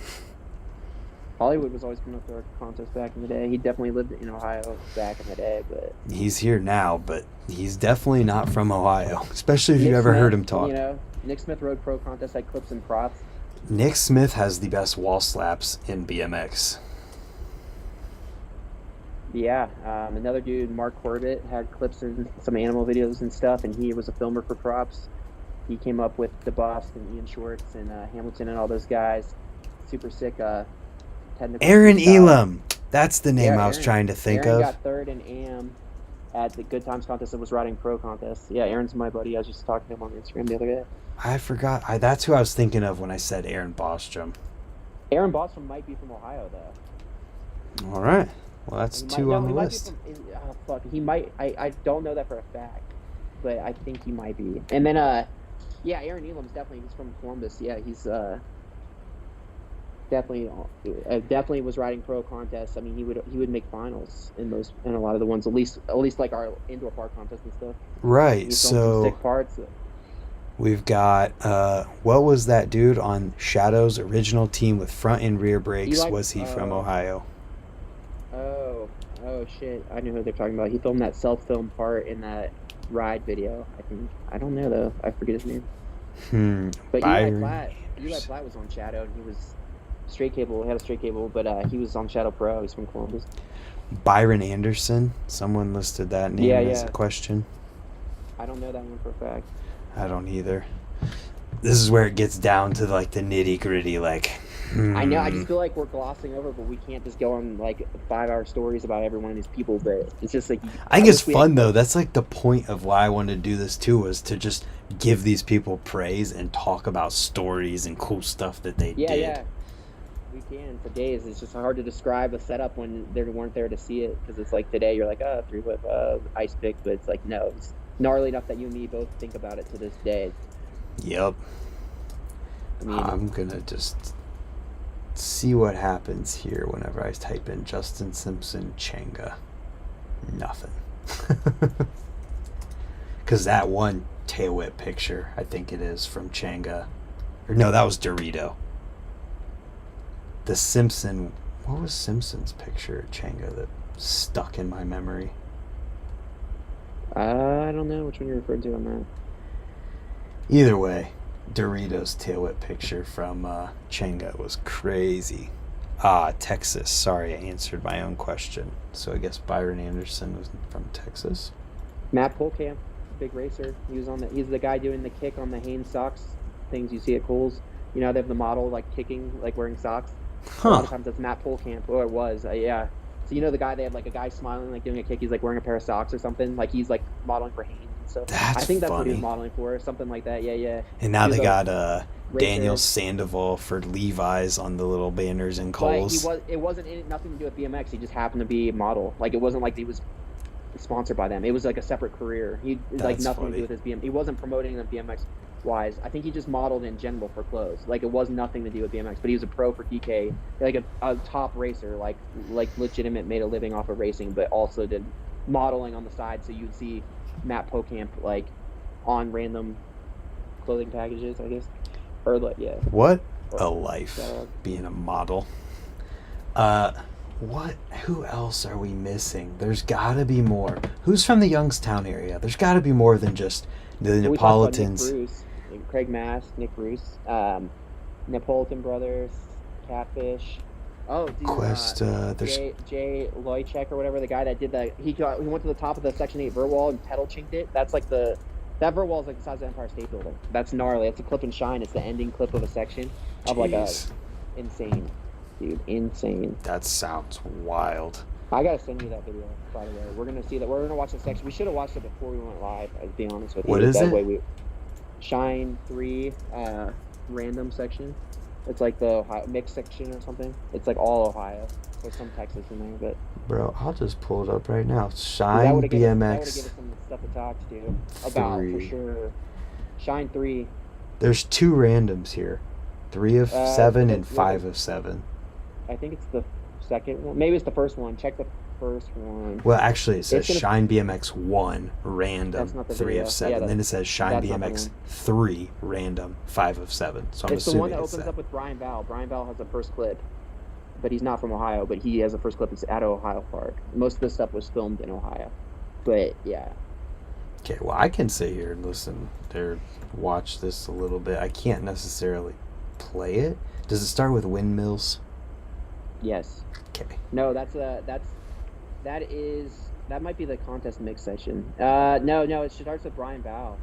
Hollywood was always coming up to our contest back in the day. He definitely lived in Ohio back in the day, but He's here now, but he's definitely not from Ohio, especially if Nick you ever Smith, heard him talk. You know, Nick Smith rode pro contest at Clips and Props. Nick Smith has the best wall slaps in BMX. Yeah, another dude, Mark Corbett, had clips in some animal videos and stuff, and he was a filmer for Props. He came up with DeBost and Ian Schwartz and Hamilton and all those guys. Super sick technical. Aaron style. Elam. That's the name Yeah, I was Aaron- trying to think Aaron of. got third in AM at the Good Times contest that was riding pro contest. Yeah, Aaron's my buddy. I was just talking to him on Instagram the other day. I forgot. That's who I was thinking of when I said Aaron Bostrom. Aaron Bostrom might be from Ohio, though. All right. Well, that's two on the list. Fuck, he might. I don't know that for a fact, but I think he might be. And then, yeah, Aaron Elam's he's from Columbus. Yeah, he's definitely was riding pro contests. I mean, he would make finals in a lot of the ones, at least like our indoor park contests and stuff. Right. He's filmed some So sick parts. we've got what was that dude on Shadow's original team with front and rear brakes? Was he from Ohio? Oh shit! I knew who they're talking about. He filmed that self-film part in that ride video. I think. I don't know though. I forget his name. But Eli Platt was on Shadow, and he was straight cable. He had a straight cable, but he was on Shadow Pro. He's from Columbus. Byron Anderson. Someone listed that name as a question. I don't know that one for a fact. I don't either. This is where it gets down to like the nitty gritty. Like, I know. I just feel like we're glossing over, but we can't just go on like 5-hour stories about every one of these people. But it's just like I think it's fun though. That's like the point of why I wanted to do this too, was to just give these people praise and talk about stories and cool stuff that they did. Yeah. We can for days. It's just hard to describe a setup when they weren't there to see it, because it's like today you're like, 3-whip, ice pick, but it's like no, it's gnarly enough that you and me both think about it to this day. Yep. I mean, I'm gonna just see what happens here whenever I type in Justin Simpson Changa. Nothing. Because that one tail whip picture, I think it is from Changa. Or no, that was Dorito. The Simpson, what was Simpson's picture at Changa that stuck in my memory? I don't know which one you're referring to on that. Either way, Doritos tail whip picture from Changa was crazy. Texas. Sorry, I answered my own question. So I guess Byron Anderson was from Texas. Matt Polkamp, big racer. He was on the. He's the guy doing the kick on the Hanes socks things you see at Kohl's. You know, they have the model like kicking, like wearing socks. A lot of times that's Matt Polkamp, or it was. Yeah. So you know the guy, they had like a guy smiling, like doing a kick. He's like wearing a pair of socks or something. Like he's like modeling for Hanes and stuff. I think that's what he was modeling for, something like that. Yeah. And now they got Daniel Sandoval for Levi's on the little banners in Kohl's. But it wasn't nothing to do with BMX. He just happened to be a model. Like it wasn't like he was sponsored by them. It was like a separate career. He like nothing to do with his BMX. He wasn't promoting them BMX wise. I think he just modeled in general for clothes. Like it was nothing to do with BMX. But he was a pro for DK, like a top racer, like legitimate, made a living off of racing, but also did modeling on the side. So you'd see Matt Polkamp like on random clothing packages, I guess. Or like What a life being a model. Who else are we missing? There's gotta be more. Who's from the Youngstown area? There's gotta be more than just the Neapolitans. Nick Bruce, Craig Mass, Nick Bruce, Neapolitan Brothers, Catfish. Oh, dude, Quest. There's Jay Loychek or whatever, the guy that did that. He went to the top of the Section 8 vert wall and pedal chinked it. That's like that vert wall is like the size of the Empire State Building. That's gnarly. It's a clip and shine. It's the ending clip of a section of like a insane. Dude, insane. That sounds wild. I gotta send you that video, by the way. We're gonna see that. We're gonna watch the section. We should have watched it before we went live, to be honest with you. What is it? Shine 3 random section. It's like the Ohio mix section or something. It's like all Ohio. There's some Texas in there, but bro, I'll just pull it up right now. Shine BMX. That would have given us some stuff to talk to about for sure. Shine 3. There's 2 randoms here. 3 of 7 and 5 of 7. I think it's the second one. Maybe it's the first one. Check the first one. Well, actually, it says Shine BMX 1 random 3 video. of 7. Then it says Shine BMX 3 random 5 of 7. So I'm it's the assuming one that opens up with Brian Val. Brian Val has the first clip. but he's not from Ohio. But he has the first clip. It's at Ohio Park. Most of the stuff was filmed in Ohio. But yeah. Okay, well, I can sit here and listen or watch this a little bit. I can't necessarily play it. Does it start with windmills? Yes. Okay. No, that might be the contest mix section. No, it starts with Brian Bow.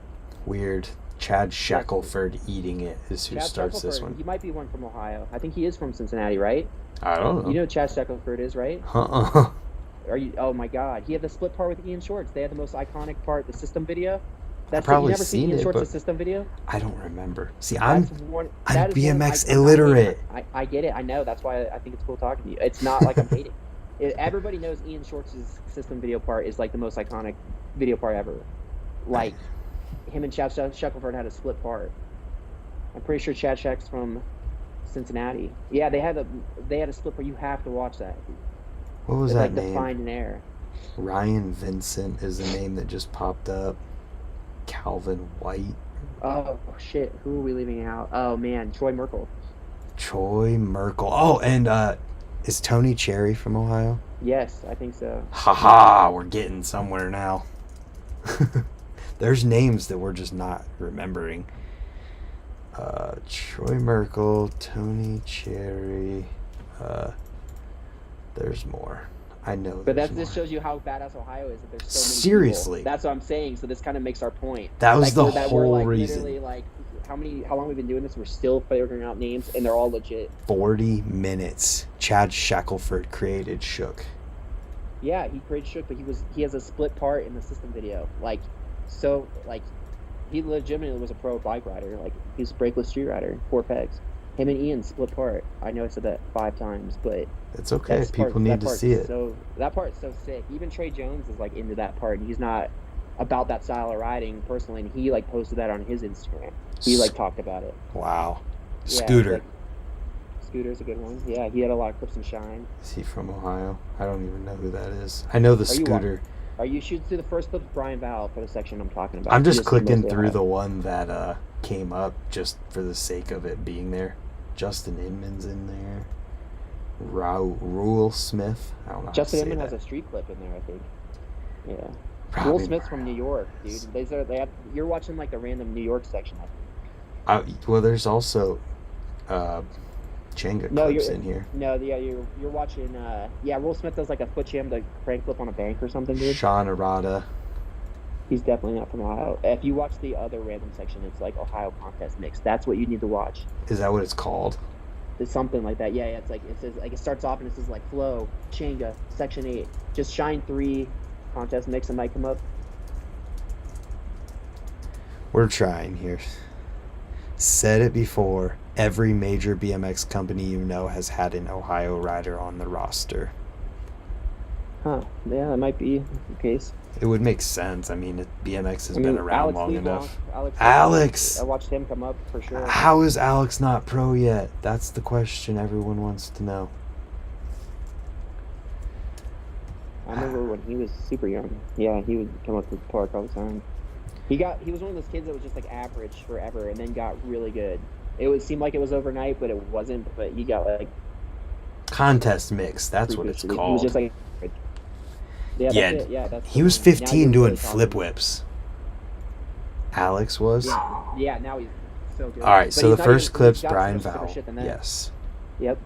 Weird. Chad Shackelford eating it is who Chad starts this Shackelford, one. He might be one from Ohio. I think he is from Cincinnati, right? I don't know. You know who Chad Shackelford is, right? Uh-uh. Are you? Oh my God, he had the split part with Ian Shorts. They had the most iconic part, the system video. I've probably you never seen Ian it, Shorts' but system video? I don't remember. See, I'm that is BMX illiterate. I get it. I know. That's why I think it's cool talking to you. It's not like I'm hating. Everybody knows Ian Shorts' system video part is like the most iconic video part ever. Like him and Chad Shackelford had a split part. I'm pretty sure Chad Shack's from Cincinnati. Yeah, they had a split part. You have to watch that. What was it's that like name? Defined in air. Ryan Vincent is the name that just popped up. Calvin White. Oh shit! Who are we leaving out? Oh man, Troy Merkel. Troy Merkel. Oh, and is Tony Cherry from Ohio? Yes, I think so. Haha, we're getting somewhere now. There's names that we're just not remembering. Troy Merkel, Tony Cherry. There's more. I know. But this shows you how badass Ohio is. That there's so many. Seriously. People. That's what I'm saying. So this kind of makes our point. That was the we're whole reason. Literally, like, how long we've been doing this? We're still figuring out names, and they're all legit. 40 minutes. Chad Shackelford created Shook. Yeah, he created Shook, but he has a split part in the system video. He legitimately was a pro bike rider. Like, he's a brakeless street rider, 4 pegs. Him and Ian split part. I know I said that 5 times, but it's okay. People need to see it. So that part's so sick. Even Trey Jones is like into that part, and he's not about that style of riding personally. And he like posted that on his Instagram. He like talked about it. Wow. Yeah, Scooter. Scooter's a good one. Yeah, he had a lot of clips and shine. Is he from Ohio? I don't even know who that is. I know the Scooter. You should see the first clip of Brian Val for the section I'm talking about. I'm just clicking through the one that came up just for the sake of it being there. Justin Inman's in there. Rule Smith. I don't know. Justin Inman has a street clip in there, I think. Yeah. Rule Smith's from New York, dude. You're watching like the random New York section, I think. Well, there's also Jenga clips in here. No, yeah, you're watching. Rule Smith does like a foot jam to crank flip on a bank or something, dude. Sean Arata. He's definitely not from Ohio. If you watch the other random section, it's like Ohio contest mix. That's what you need to watch. Is that what it's called? It's something like that. Yeah. It's like it says like it starts off and it says like flow, Changa, section 8, just shine 3, contest mix. It might come up. We're trying here. Said it before. Every major BMX company you know has had an Ohio rider on the roster. Huh. Yeah, that might be the case. It would make sense. I mean, BMX has been around Alex long enough. Alex! I watched him come up for sure. How is Alex not pro yet? That's the question everyone wants to know. I remember when he was super young. Yeah, he would come up to the park all the time. He was one of those kids that was just like average forever and then got really good. It would seem like it was overnight, but it wasn't. But he got like contest mix. That's what it's called. He was just like. Yeah, he was 15 doing flip whips. Alex was? Yeah, now he's so good. All right, so the first clip's Brian Val. Yes. Yep.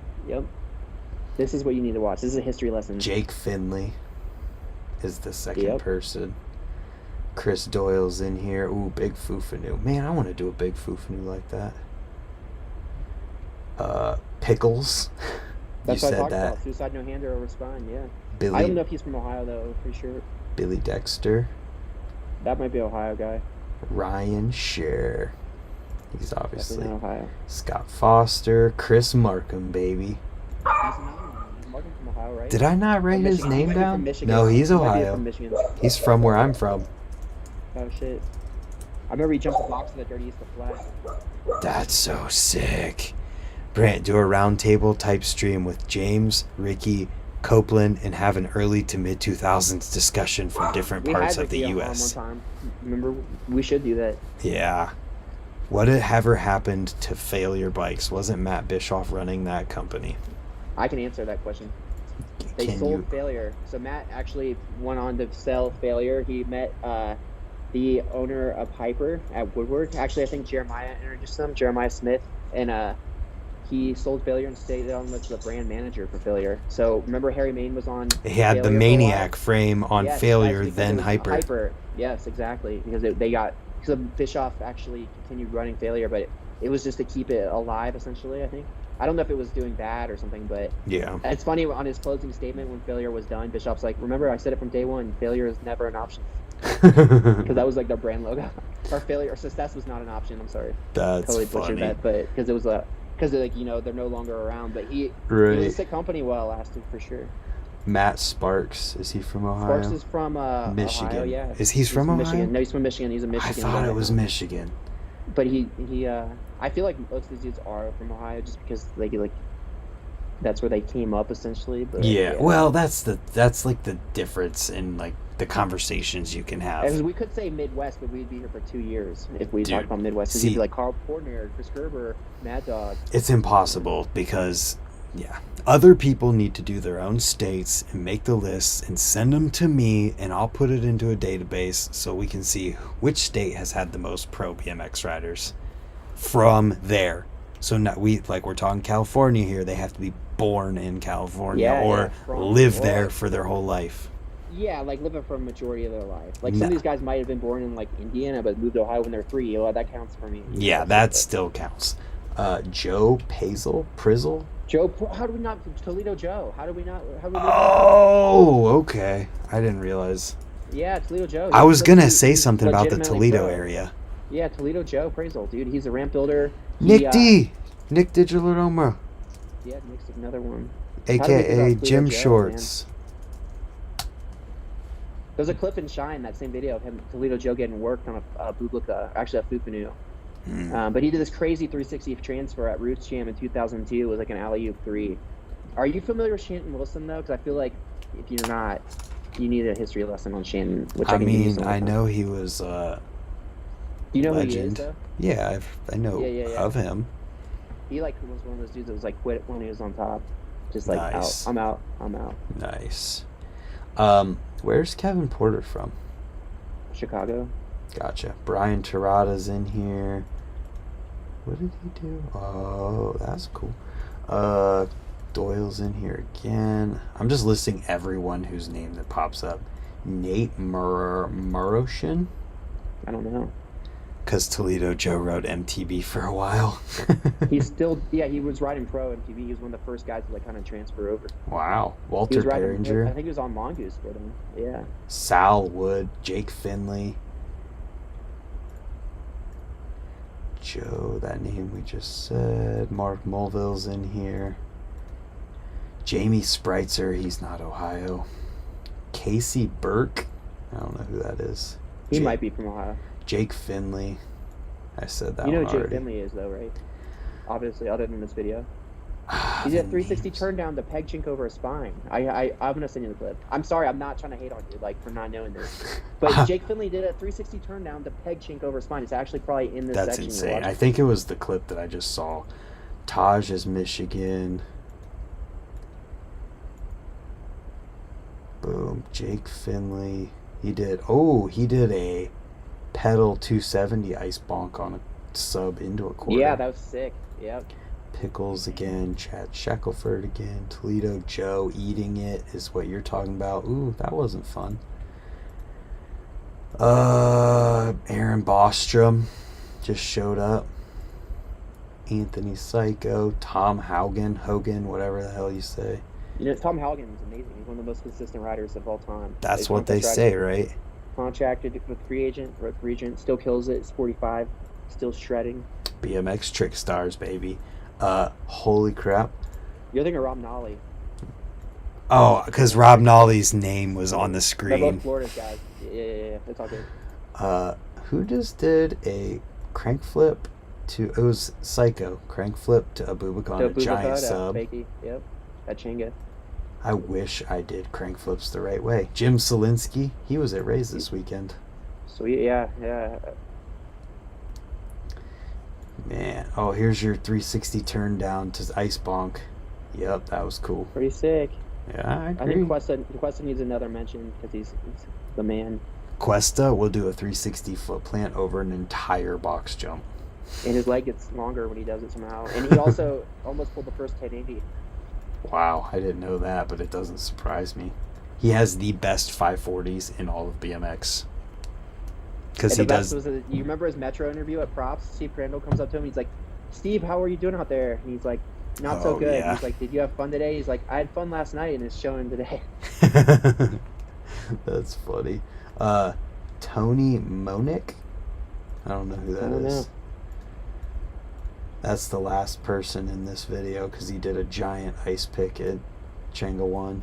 This is what you need to watch. This is a history lesson. Jake Finley is the second person. Chris Doyle's in here. Ooh, big Fufanu. Man, I want to do a big Fufanu like that. Pickles. That's what I talked about. Suicide no hander over spine, yeah. I don't know if he's from Ohio, though, for sure. Billy Dexter. That might be an Ohio guy. Ryan Scher. He's obviously Ohio. Scott Foster. Chris Markham, baby. Markham from Ohio, right? Did I not write his name down? No, he's Ohio. He's from where I'm from. Oh, shit. I remember he jumped the box in the Dirty East of Flat. That's so sick. Brant, do a roundtable type stream with James, Ricky, Copeland, and have an early to mid 2000s discussion from different parts of the U.S. One time. Remember, we should do that. Yeah. What ever happened to Failure Bikes? Wasn't Matt Bischoff running that company? I can answer that question. They Can sold you? Failure. So Matt actually went on to sell Failure. He met the owner of Hyper at Woodward. Actually, I think Jeremiah introduced him, Jeremiah Smith, and he sold Failure and stayed on as the brand manager for Failure. So remember Harry Main was on It had the Failure for a while? Maniac frame on Yes, Failure, that's because then it was Hyper. Hyper. Yes, exactly. Because they got so Bischoff actually continued running Failure, but it was just to keep it alive, essentially. I think. I don't know if it was doing bad or something, but Yeah. it's funny on his closing statement when Failure was done. Bischoff's like, "Remember, I said it from day one. Failure is never an option." Because that was like their brand logo. Or Failure or Success was not an option. I'm sorry. That's Totally funny. butchered that, but because it was because like they're no longer around. But he was a sick company while it lasted for sure. Matt Sparks, is he from Ohio? Sparks is from Michigan. Ohio, yeah. He's from Ohio? Michigan. No, he's from Michigan. He's a Michigan. I thought guy it was now. Michigan. But he I feel like most of these dudes are from Ohio just because they like that's where they came up essentially. But Yeah. Well, that's like the difference in like the conversations you can have. Because we could say Midwest, but we'd be here for 2 years if we talked about Midwest. It'd be like Carl Portner, Chris Gerber, Mad Dog. It's impossible because, other people need to do their own states and make the lists and send them to me, and I'll put it into a database so we can see which state has had the most pro BMX riders from there. So now we're talking California here. They have to be born in California or live there for their whole life. Yeah, like living for a majority of their life. Like some of these guys might have been born in like Indiana, but moved to Ohio when they're 3. That counts for me. Yeah, that still counts. Joe Prizzle. Joe, how do we not Toledo Joe? How do we not? Okay. I didn't realize. Yeah, Toledo Joe. I was gonna say something about the Toledo area. Yeah, Toledo Joe Prazel, dude. He's a ramp builder. Nick DiGirolamo. Yeah, Nick's another one. AKA Jim Shorts. Man? There's a clip in Shine, that same video of him, Toledo Joe, getting worked on a Bublicka, actually a Fupanu. But he did this crazy 360 transfer at Roots Jam in 2002. It was like an alley-oop 3. Are you familiar with Shanton Wilson, though? Because I feel like if you're not, you need a history lesson on Shanton. Which I know he was Do you know legend. Who he is, though? Yeah, I know of him. He was one of those dudes that was like quit when he was on top. Just like, nice. I'm out. Nice. Where's Kevin Porter from? Chicago. Gotcha. Brian Terrada's in here. What did he do? Oh, that's cool. Doyle's in here again. I'm just listing everyone whose name that pops up. Nate Muroshin? I don't know. Because Toledo Joe rode MTB for a while. He's still, he was riding pro MTB. He was one of the first guys to like kind of transfer over. Wow. Walter Behringer. I think he was on Mongoose for them. Yeah. Sal Wood, Jake Finley. Joe, that name we just said. Mark Mulville's in here. Jamie Spreitzer, he's not Ohio. Casey Burke, I don't know who that is. He might be from Ohio. Jake Finley. I said that. You know who Jake Finley is, though, right? Obviously, other than this video. He did a 360 turn down the peg chink over a spine. I'm gonna send you the clip. I'm sorry, I'm not trying to hate on you, like, for not knowing this. But Jake Finley did a 360 turn down the peg chink over a spine. It's actually probably in this section. That's insane. I think it was the clip that I just saw. Taj is Michigan. Boom. Jake Finley. He did a pedal 270 ice bonk on a sub into a quarter. Yeah, that was sick. Yep. Pickles again, Chad Shackelford again, Toledo Joe eating it is what you're talking about. Ooh, that wasn't fun. Aaron Bostrom just showed up. Anthony Psycho, Tom Hogan, whatever the hell you say. Tom Haugen is amazing. He's one of the most consistent riders of all time. That's what they say, right? Contracted with free agent, still kills it. It's 45, still shredding. BMX Trick Stars, baby. Holy crap. You're thinking of Rob Nolly. Oh, because Rob Nolly's name was on the screen. They're both Florida guys. Yeah. It's all good. Who just did a crank flip to... It was Psycho. Crank flip to a Bubicon on a giant sub. Fakey. Yep. That Chinga. I wish I did crank flips the right way. Jim Selinsky, he was at Rays this weekend. Sweet, yeah. Man, here's your 360 turn down to ice bonk. Yep, that was cool. Pretty sick. Yeah, I I agree. think Cuesta needs another mention because he's the man. Cuesta will do a 360 foot plant over an entire box jump. And his leg gets longer when he does it somehow. And he also almost pulled the first 1080. Wow, I didn't know that, but it doesn't surprise me. He has the best 540s in all of BMX. Because he does. You remember his Metro interview at Props? Steve Crandall comes up to him. He's like, Steve, how are you doing out there? And he's like, not so good. Yeah. He's like, did you have fun today? He's like, I had fun last night, and it's showing today. That's funny. Tony Monick? I don't know who that is. Know. That's the last person in this video because he did a giant ice pick at Changa 1.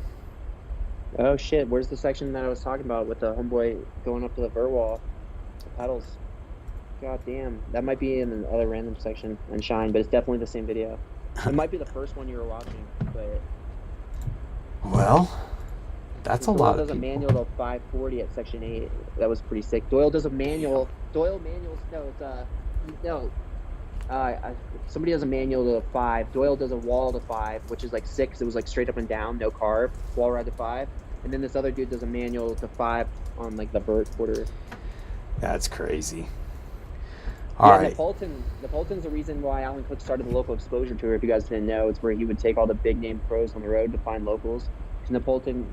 Oh, shit. Where's the section that I was talking about with the homeboy going up to the vert wall? The pedals. God damn. That might be in the other random section and Shine, but it's definitely the same video. It might be the first one you were watching, but... Well, that's a lot of people. Doyle does a manual to 540 at section 8. That was pretty sick. Doyle does a manual. Somebody does a manual to 5. Doyle does a wall to 5, which is like 6. It was like straight up and down, no carb. Wall ride to 5. And then this other dude does a manual to 5 on like the vert quarter. That's crazy. All right. Napolitan's the reason why Alan Cook started the local exposure tour. If you guys didn't know, it's where he would take all the big name pros on the road to find locals. Because Napolitan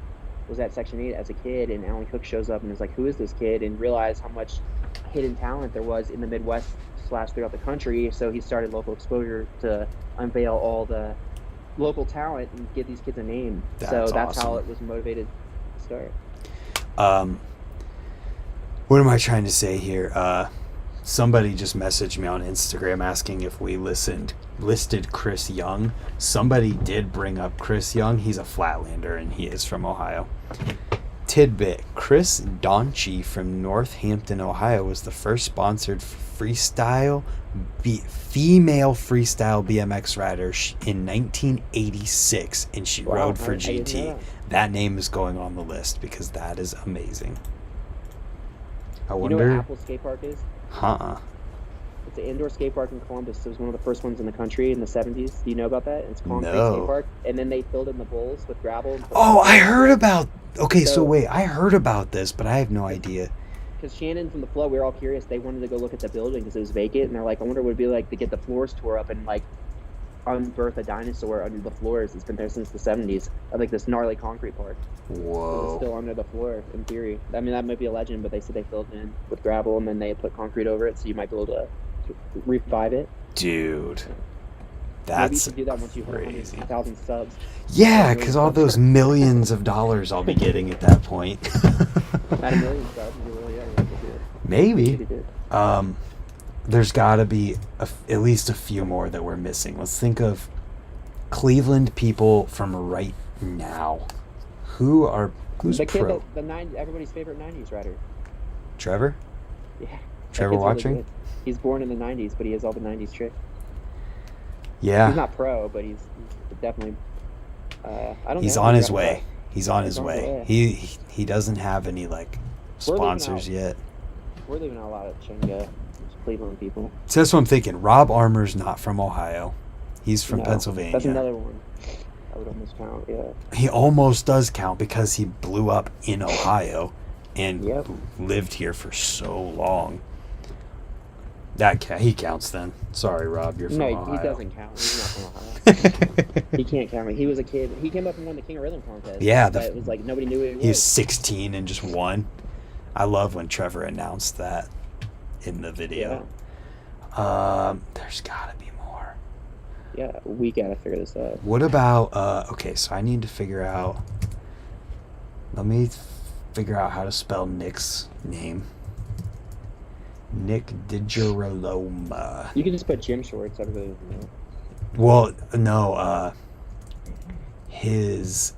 was at Section 8 as a kid, and Alan Cook shows up and is like, who is this kid? And realized how much hidden talent there was in the Midwest / throughout the country. So he started local exposure to unveil all the local talent and give these kids a name. That's awesome. how it was motivated to start. What am I trying to say here? Somebody just messaged me on Instagram asking if we listed Chris Young. Somebody did bring up Chris Young. He's a Flatlander, and he is from Ohio. Tidbit: Chris Donchie from Northampton, Ohio, was the first sponsored female freestyle BMX rider in 1986, and she rode for GT. That name is going on the list because that is amazing. I wonder. You know what Apple Skate Park is? It's an indoor skate park in Columbus. It was one of the first ones in the country in the 70s. Do you know about that? It's concrete skate park. And then they filled in the bowls with gravel. I heard about... Okay, so wait. I heard about this, but I have no idea. Because Shannon from the Flow, we were all curious. They wanted to go look at the building because it was vacant. And they're like, I wonder what it would be like to get the floors tore up and, like, unearth a dinosaur under the floors. It's been there since the 70s. Of, like, this gnarly concrete park. Whoa. So it's still under the floor, in theory. I mean, that might be a legend, but they said they filled it in with gravel and then they put concrete over it, so you might be able to revive it. Dude, that's maybe you should do that once you hit 100,000 subs. Yeah, because all those millions of dollars I'll be getting at that point. At a million subs, maybe. There's got to be at least a few more that we're missing. Let's think of Cleveland people from right now. Who's the kid pro? Everybody's favorite 90s rider. Trevor? Yeah. Trevor watching? Really, he's born in the 90s, but he has all the 90s tricks. Yeah. He's not pro, but he's definitely... He's on his way. He's on his way. He doesn't have any, like, sponsors yet. We're leaving out a lot of Chenga, Cleveland people. So that's what I'm thinking. Rob Armour's not from Ohio. He's from Pennsylvania. That's another one. I would almost count, yeah. He almost does count because he blew up in Ohio and lived here for so long. He counts then. Sorry, Rob, you're from Ohio. No, he doesn't count. He's not from Ohio. He can't count me. He was a kid. He came up and won the King of Rhythm contest. Yeah. But it was like nobody knew who he was. He was 16 and just won. I love when Trevor announced that in the video. Yeah. There's got to be more. Yeah, we got to figure this out. What about... okay, so I need to figure out... Let me figure out how to spell Nick's name. Nick DiGirolamo. You can just put Jim Shorts. Everybody will know. Well, no. His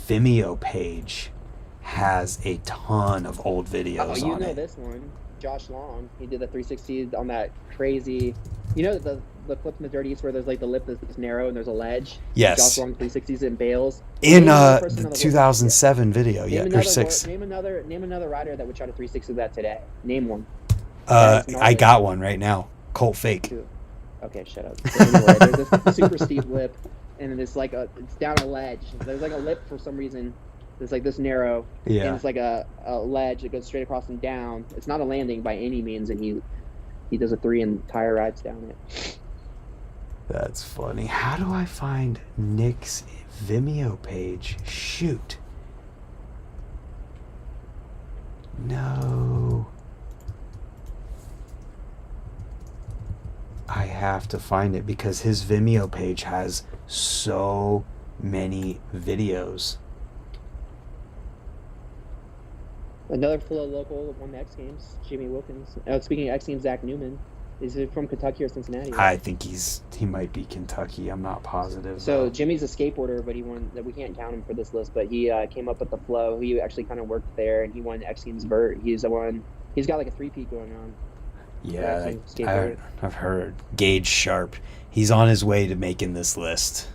Vimeo page has a ton of old videos on it. You know this one. Josh Long. He did the 360 on that crazy... You know the flips in the Dirty East where there's like the lip that's narrow and there's a ledge? Yes. Josh Long 360s in bales. In the 2007 video, or 6. Name another rider that would try to 360 that today. Name one. I got one right now. Colt Fake. Okay, shut up. So anyway, there's this super steep lip and it's like it's down a ledge. There's like a lip for some reason. It's like this narrow, Yeah. and it's like a ledge that goes straight across and down. It's not a landing by any means, and he does a 3 and tire rides down it. That's funny. How do I find Nick's Vimeo page? Shoot. No. I have to find it because his Vimeo page has so many videos. Another Flow local that won the X Games, Jimmy Wilkins. Speaking of X Games, Zach Newman. Is he from Kentucky or Cincinnati? I think he might be Kentucky. I'm not positive. So though. Jimmy's a skateboarder, but he won. We can't count him for this list. But he came up with the Flow. He actually kind of worked there, and he won X Games Vert. He's the one. He's got like a 3-peat going on. Yeah, I've heard. Gage Sharp. He's on his way to making this list.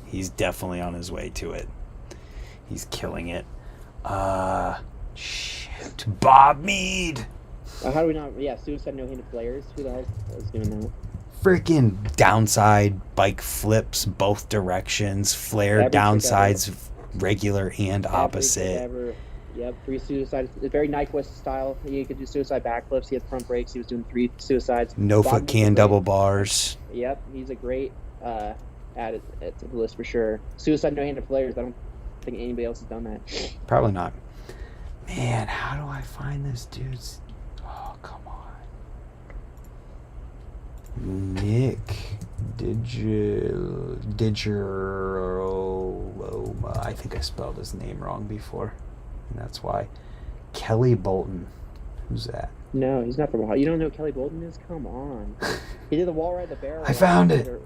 He's definitely on his way to it. He's killing it. Shit. Bob Mead. How do we not? Yeah, Suicide No Handed Flares. Who the hell is doing that? Freaking downside bike flips both directions. Flare Every downsides, regular and opposite. Ever. Yep, 3 suicides. It's very Nyquist style. He could do suicide backflips. He had front brakes. He was doing 3 suicides. No foot can double bars. Yep, he's a great added to the list for sure. Suicide No Handed Flares. I don't think anybody else has done that. Probably not. Man, how do I find this dude's? Oh, come on. Nick Digiroloma. I think I spelled his name wrong before, and that's why. Kelly Bolton. Who's that? No, he's not from Ohio. You don't know who Kelly Bolton is? Come on. He did the wall ride the barrel. I found it.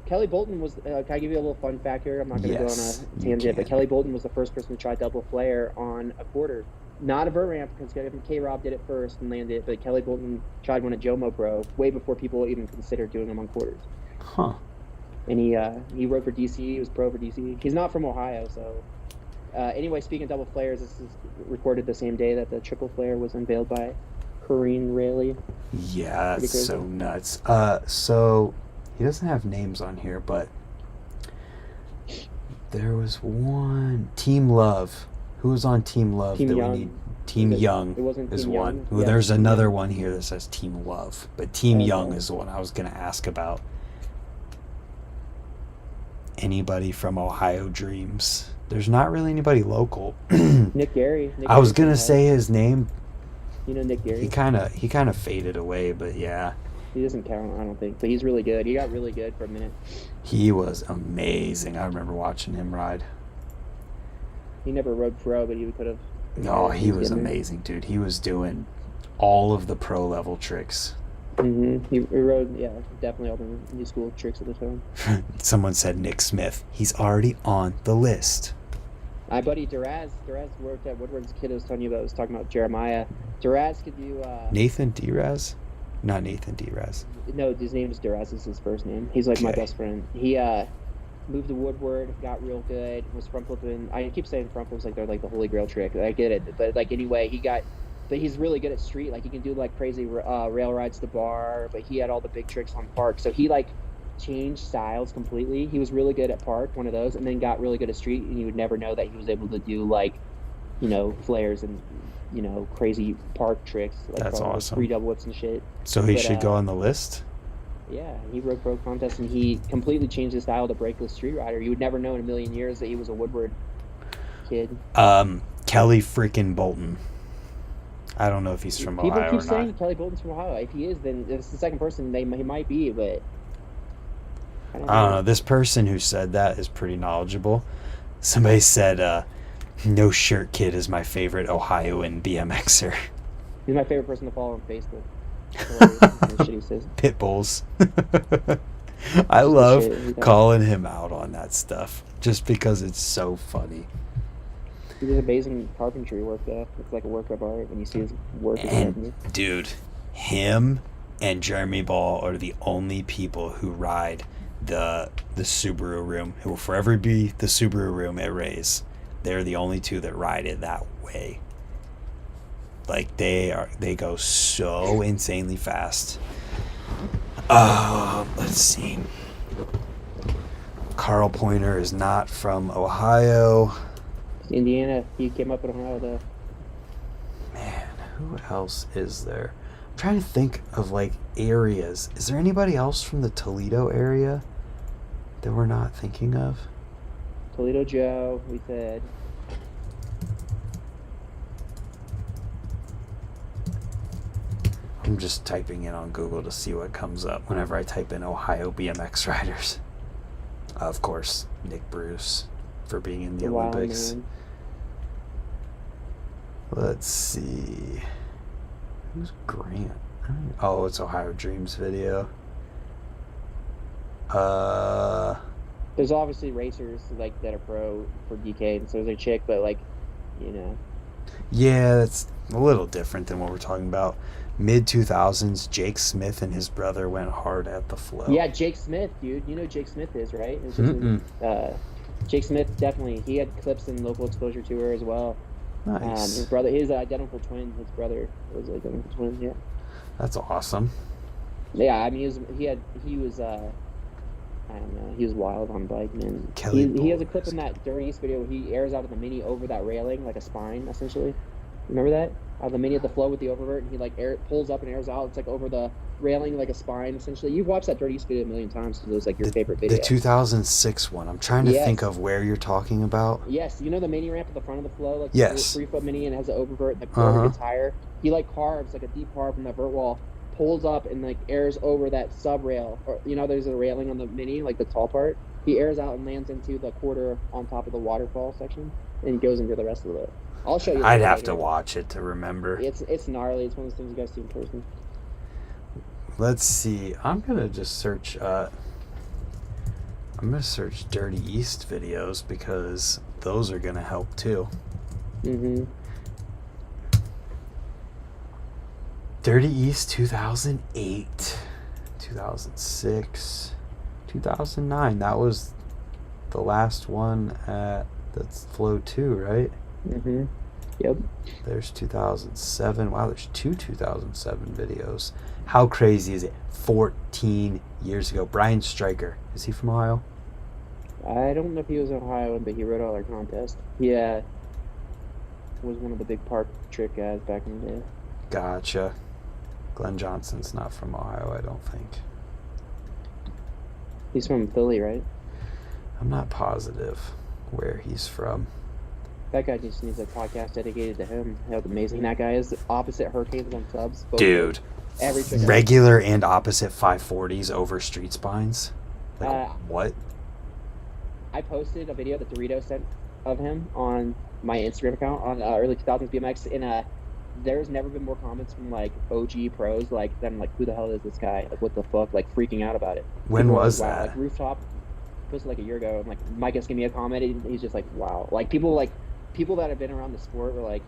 Kelly Bolton was, can I give you a little fun fact here? I'm not going to go on a tangent, but Kelly Bolton was the first person to try double flare on a quarter. Not a vert ramp, because K-Rob did it first and landed it, but Kelly Bolton tried one at Jomo Pro way before people even considered doing them on quarters. Huh. And he rode for DC, he was pro for DC. He's not from Ohio, so... anyway, speaking of double flares, this is recorded the same day that the triple flare was unveiled by Corrine Rayleigh. Yeah, that's so nuts. So... He doesn't have names on here, but there was one. Team Love. Who was on Team Love? Team that Young. we need? Team Young is Team one. Young? Well, Yeah, there's Team another Young. one here that says Team Love, but Team Young is the one I was going to ask about. Anybody from Ohio Dreams? There's not really anybody local. Nick Gary. I was going to say his name. You know Nick Gary? He kind of faded away, but yeah. He doesn't count, I don't think. But he's really good. He got really good for a minute. He was amazing. I remember watching him ride. He never rode pro, but he could have. No, he was amazing, dude. He was doing all of the pro level tricks. Mm-hmm. He rode, definitely all the new school tricks at the time. Someone said Nick Smith. He's already on the list. My buddy Duraz worked at Woodward's kid I was telling you about. I was talking about Jeremiah. Duraz could do... Nathan Diraz? Not Nathan Diraz. No, his name is Duraz. Is his first name. He's like my best friend. He moved to Woodward, got real good, was front flipping. I keep saying front flips like they're like the holy grail trick. I get it. But like anyway, but he's really good at street. Like he can do like crazy rail rides to bar, but he had all the big tricks on park. So he like changed styles completely. He was really good at park, one of those, and then got really good at street, and you would never know that he was able to do like, flares and crazy park tricks. Like that's awesome. 3 double whips and shit. So he should go on the list? Yeah, he rode pro contests, and he completely changed his style to brakeless street rider. You would never know in a million years that he was a Woodward kid. Kelly freaking Bolton. I don't know if he's from Ohio or not. People keep saying Kelly Bolton's from Ohio. If he is, then it's the second person he might be, but... I don't know. This person who said that is pretty knowledgeable. Somebody said, No Shirt Kid is my favorite Ohioan BMXer. He's my favorite person to follow on Facebook. Shit he says. Pit bulls. I love calling him out on that stuff just because it's so funny. He does amazing carpentry work though. It's like a work of art when you see his work. And dude, him and Jeremy Ball are the only people who ride the Subaru room, who will forever be the Subaru room at Ray's. They're the only two that ride it that way. Like they go so insanely fast. Let's see. Carl Pointer is not from Ohio. It's Indiana. He came up in Ohio, though. Man, who else is there? I'm trying to think of like areas. Is there anybody else from the Toledo area that we're not thinking of? Toledo Joe, we said. I'm just typing in on Google to see what comes up whenever I type in Ohio BMX riders. Of course, Nick Bruce for being in the Olympics. Man. Let's see. Who's Grant? Oh, it's Ohio Dreams video. There's obviously racers like that are pro for DK, and so there's a chick, but like, you know. Yeah, that's a little different than what we're talking about. Mid-2000s, Jake Smith and his brother went hard at the flow. Yeah, Jake Smith, dude. You know who Jake Smith is, right? It's just Jake Smith, definitely. He had clips in Local Exposure Tour as well. Nice. His brother, his identical twin. His brother was identical twin. Yeah. That's awesome. Yeah, I mean, he was I don't know. He was wild on bike, man. He has a clip in that Dirty East video where he airs out of the Mini over that railing like a spine, essentially. Remember that? Out of the Mini at the flow with the oververt, and he like pulls up and airs out. It's like over the railing like a spine, essentially. You've watched that Dirty East video a million times because it was like your favorite video. The 2006 one. I'm trying to think of where you're talking about. Yes, you know the Mini ramp at the front of the flow, like yes. the 3-foot Mini, and has an oververt, and the corner gets higher. He like carves like a deep carve from that vert wall, pulls up and like airs over that sub rail, or you know, there's a railing on the Mini, like the tall part. He airs out and lands into the quarter on top of the waterfall section, and he goes into the rest of it. I'll show you. I'd have to watch it to remember. It's gnarly. It's one of those things you guys see in person. Let's see. I'm gonna just search. I'm gonna search Dirty East videos because those are gonna help too. Mhm. Dirty East 2008, 2006, 2009. That was the last one at that's Flow 2, right? Mhm. Yep. There's 2007. Wow, there's two 2007 videos. How crazy is it? 14 years ago. Brian Stryker. Is he from Ohio? I don't know if he was Ohio, but he rode all our contests. Yeah. Was one of the big park trick guys back in the day. Gotcha. Glenn Johnson's not from Ohio, I don't think. He's from Philly, right? I'm not positive where he's from. That guy just needs a podcast dedicated to him. How amazing that guy is. Opposite Hurricanes on subs. Dude. Every trick regular and opposite 540s over street spines. Like, what? I posted a video that Dorito sent of him on my Instagram account on early 2000s BMX, and there's never been more comments from like OG pros like them, like, who the hell is this guy? Like, what the fuck? Like, freaking out about it. When people was like, wow. that? Like Rooftop posted like a year ago, and like Mike just gave me a comment, and he's just like, wow. Like people that have been around the sport were like,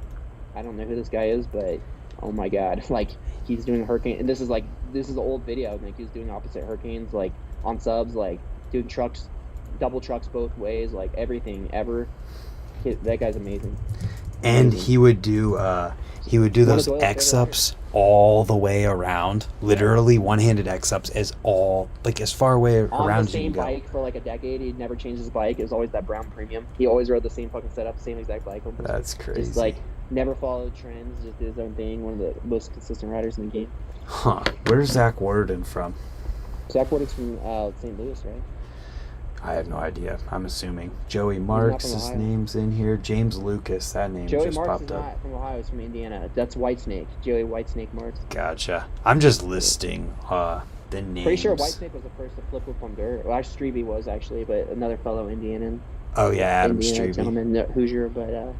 I don't know who this guy is, but oh my god, like he's doing Hurricane, and this is an old video, like he's doing opposite Hurricanes, like on subs, like doing trucks, double trucks both ways, like everything ever. That guy's amazing. And he would do those X-ups all the way around. Literally one-handed X-ups as far away around as you can go. On the same bike for like a decade. He'd never changed his bike. It was always that brown premium. He always rode the same fucking setup, same exact bike. That's crazy. Just like never followed trends, just did his own thing. One of the most consistent riders in the game. Huh. Where's Zach Worden from? Zach Worden's from St. Louis, right? I have no idea. I'm assuming. Joey Marks' name's in here. James Lucas, that name Joey just Marks popped is up. not from Ohio. He's from Indiana. That's Whitesnake. Joey Whitesnake Marks. Gotcha. I'm just listing the names. Pretty sure Whitesnake was the first to flip whip on dirt. Well, actually, Strebe was actually, but another fellow Indianan. Oh yeah, Adam Indiana Strebe. Gentleman, Hoosier, but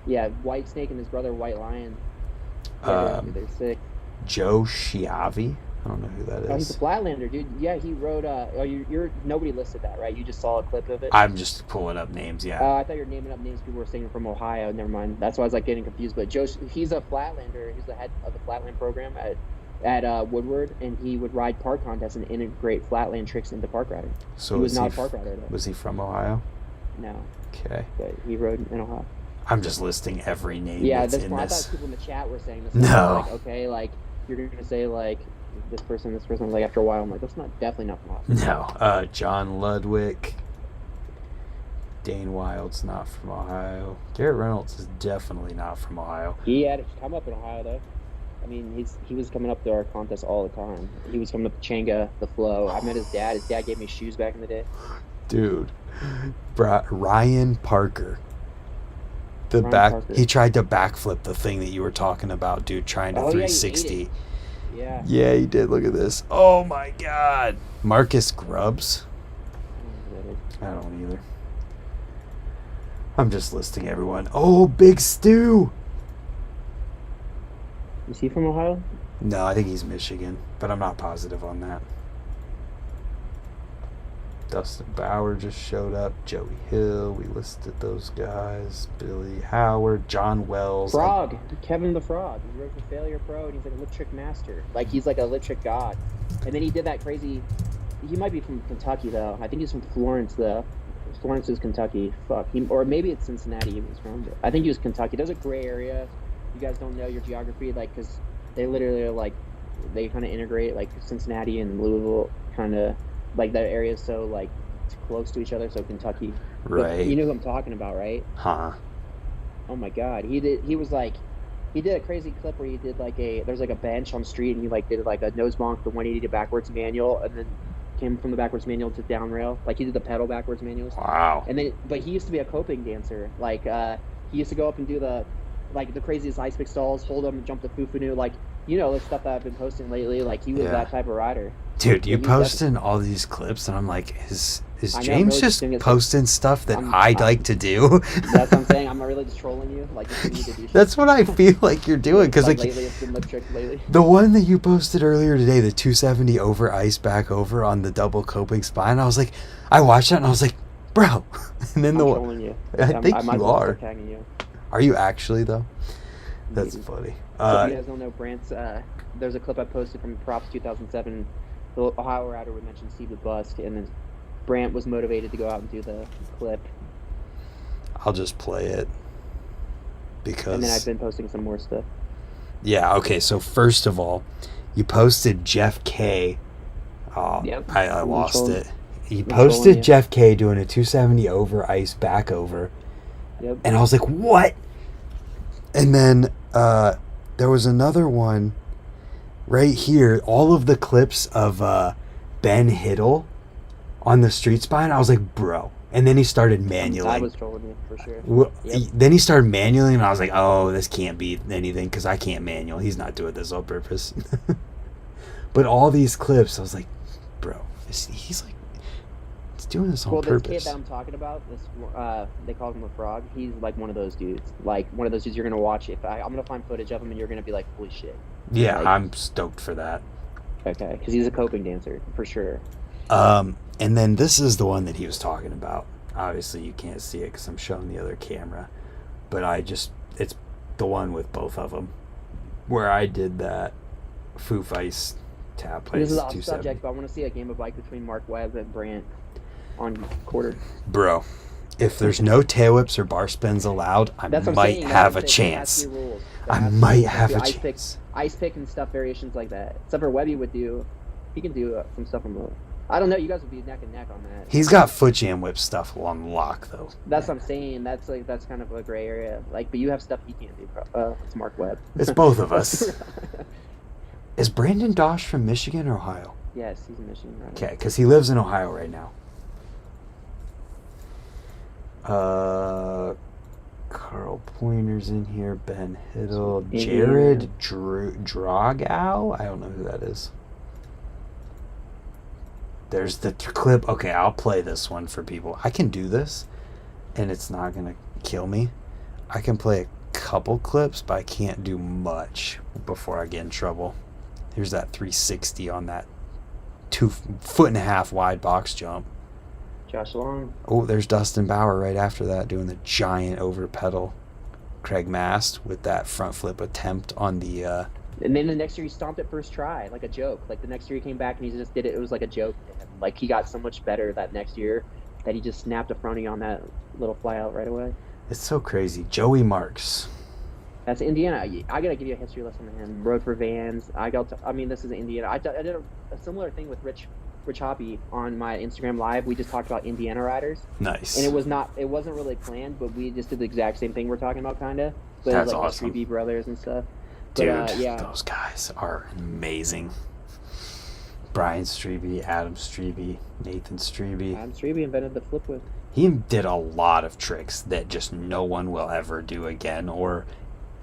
yeah, Whitesnake and his brother White Lion. Yeah, they're sick. Joe Schiavi. I don't know who that is. Oh, he's a Flatlander, dude. Yeah, he rode. You're nobody listed that, right? You just saw a clip of it. I'm just pulling up names. Yeah. I thought you were naming up names people were saying from Ohio. Never mind. That's why I was like getting confused. But Joe, he's a Flatlander. He's the head of the Flatland program at Woodward, and he would ride park contests and integrate Flatland tricks into park riding. So he was not a park rider. Though. Was he from Ohio? No. Okay. But he rode in Ohio. I'm just listing every name. Yeah, that's in I this. thought people in the chat were saying this. No. Like, okay, like you're gonna say like this person. Like after a while, I'm like, that's definitely not from Ohio. No. John Ludwig. Dane Wild's not from Ohio. Garrett Reynolds is definitely not from Ohio. He had to come up in Ohio though. I mean, he was coming up to our contests all the time. He was coming up to Changa, the Flow. I met his dad. His dad gave me shoes back in the day. Dude, Ryan Parker. Parker. He tried to backflip the thing that you were talking about, dude, trying to 360. Yeah. Yeah, he did. Look at this. Oh my God. Marcus Grubbs. I don't either. I'm just listing everyone. Oh, Big Stu. Is he from Ohio? No, I think he's Michigan, but I'm not positive on that. Dustin Bauer just showed up. Joey Hill, we listed those guys. Billy Howard, John Wells. Frog, Kevin the Frog. He rode for Failure Pro, and he's like a lip trick master. Like, he's like a lip trick god. And then he did that crazy... He might be from Kentucky, though. I think he's from Florence, though. Florence is Kentucky. Fuck. Or maybe it's Cincinnati he was from. I think he was Kentucky. There's a gray area. You guys don't know your geography, like, because they literally are, like, they kind of integrate, like, Cincinnati and Louisville, kind of, like, that area is so, like, close to each other, so Kentucky. Right. But you know who I'm talking about, right? Huh. Oh, my God. He did a crazy clip where he did, like, there's, like, a bench on the street, and he, like, did, like, a nose bonk, the 180 to backwards manual, and then came from the backwards manual to down rail. Like, he did the pedal backwards manuals. Wow. And then, but he used to be a coping dancer. Like, he used to go up and do the craziest ice pick stalls, hold them, jump the foo-foo-noo, like, you know, the stuff that I've been posting lately. Like, he was that type of rider. Dude, you posting all these clips, and I'm like, is James really just posting stuff that I'd like to do? That's what I'm saying. I'm really just trolling you. Like, you need to do shit. That's what I feel like you're doing. Because like lately, it's been lip trick lately. The one that you posted earlier today, the 270 over ice back over on the double coping spine, I was like, I watched that, and I was like, bro. And then I'm trolling you. I think you are. Tagging you. Are you actually, though? That's funny. So if you guys don't know, Brant's, there's a clip I posted from Props 2007. The Ohio rider we mentioned, Steve the Busk, and then Brant was motivated to go out and do the clip. I'll just play it. Because... And then I've been posting some more stuff. Yeah, okay, so first of all, you posted Jeff K. Oh, yep. I lost it. You posted Jeff K doing a 270 over ice back over. Yep. And I was like, what? And then there was another one right here. All of the clips of Ben Hiddle on the street spine. I was like, bro. And then he started manualing. I was trolling you for sure. Then he started manualing, and I was like, oh, this can't be anything because I can't manual. He's not doing this on purpose. But all these clips, I was like, bro, he's like, he's doing this on purpose. This kid that I'm talking about, they call him a Frog. He's like one of those dudes. Like one of those dudes you're gonna watch. I'm gonna find footage of him, and you're gonna be like, holy shit. Yeah, like, I'm stoked for that. Okay, because he's a coping dancer for sure. And then this is the one that he was talking about. Obviously, you can't see it because I'm showing the other camera, but it's the one with both of them where I did that Foo Ice tap place. This is off subject, but I want to see a game of bike between Mark Webb and Brant on quarter. Bro, if there's no tail whips or bar spins allowed, I might have a chance. I might have a chance. Ice pick and stuff, variations like that. Except for Webby he can do some stuff on the... I don't know, you guys would be neck and neck on that. He's got foot jam whip stuff on lock, though. That's what I'm saying. That's kind of a gray area. Like, but you have stuff he can't do. It's Mark Webb. It's both of us. Is Brandon Dosh from Michigan or Ohio? Yes, he's in Michigan right now. Okay, because he lives in Ohio right now. Carl Pointer's in here. Ben Hiddle. Jared Drogow? I don't know who that is. There's the clip. Okay, I'll play this one for people. I can do this, and it's not going to kill me. I can play a couple clips, but I can't do much before I get in trouble. Here's that 360 on that 2.5 foot wide box jump. Josh Long. Oh, there's Dustin Bauer right after that doing the giant over pedal. Craig Mast with that front flip attempt on the... And then the next year he stomped it first try, like a joke. Like the next year he came back and he just did it. It was like a joke to him. Like he got so much better that next year that he just snapped a fronty on that little fly out right away. It's so crazy. Joey Marks. That's Indiana. I gotta give you a history lesson on him. Rode for Vans. This is Indiana. I did a similar thing with Rich Rich Hoppy on my Instagram live. We just talked about Indiana riders, Nice. and it wasn't really planned, but we just did the exact same thing we're talking about, kind of. But That's like awesome. the Strebe brothers and stuff. Dude, But, yeah. those guys are amazing. Brian Strebe, Adam Strebe, Nathan Strebe. Adam Strebe invented the flip whip. He did a lot of tricks that just no one will ever do again, or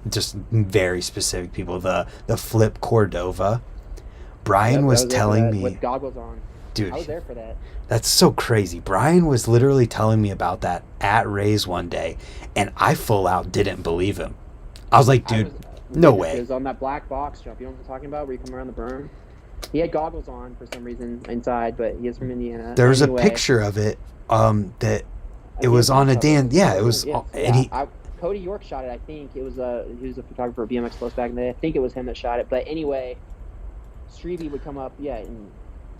just very specific people. The flip Cordova. Brian was telling me with goggles on. Dude, I was there for that. That's so crazy. Brian was literally telling me about that at Ray's one day, and I full out didn't believe him. I was like, dude, no way. It was on that black box jump. You know what I'm talking about? Where you come around the berm. He had goggles on for some reason inside, but he is from Indiana. There was a picture of it that it was on a Dan. Yeah, it was. Yeah, and Cody York shot it. I think it was he was a photographer at BMX Plus back in the day. I think it was him that shot it. But anyway, Strebe would come up, and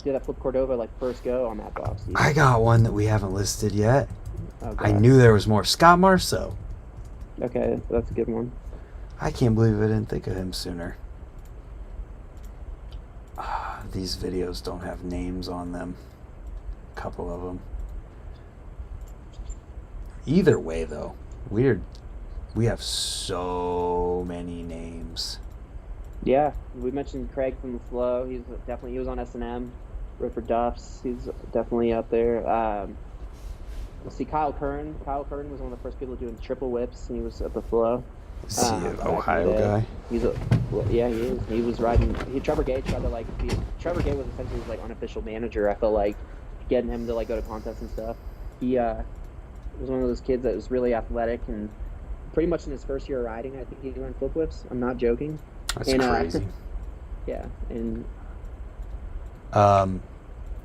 do that flip Cordova like first go on that box. Dude. I got one that we haven't listed yet. Oh, I knew there was more. Scott Marceau. Okay, that's a good one. I can't believe I didn't think of him sooner. These videos don't have names on them. A couple of them. Either way, though, we have so many names. Yeah, we mentioned Craig from the Flow. He was on S&M. Rode for Duffs. He's definitely up there. Let's see, Kyle Kern. Kyle Kern was one of the first people doing triple whips, and he was at the Flow. Is he an Ohio guy? He is. He was riding. Trevor Gay tried to Trevor Gay was essentially his unofficial manager. I felt like getting him to go to contests and stuff. He was one of those kids that was really athletic, and pretty much in his first year of riding, I think he learned flip whips. I'm not joking. That's crazy. Yeah, and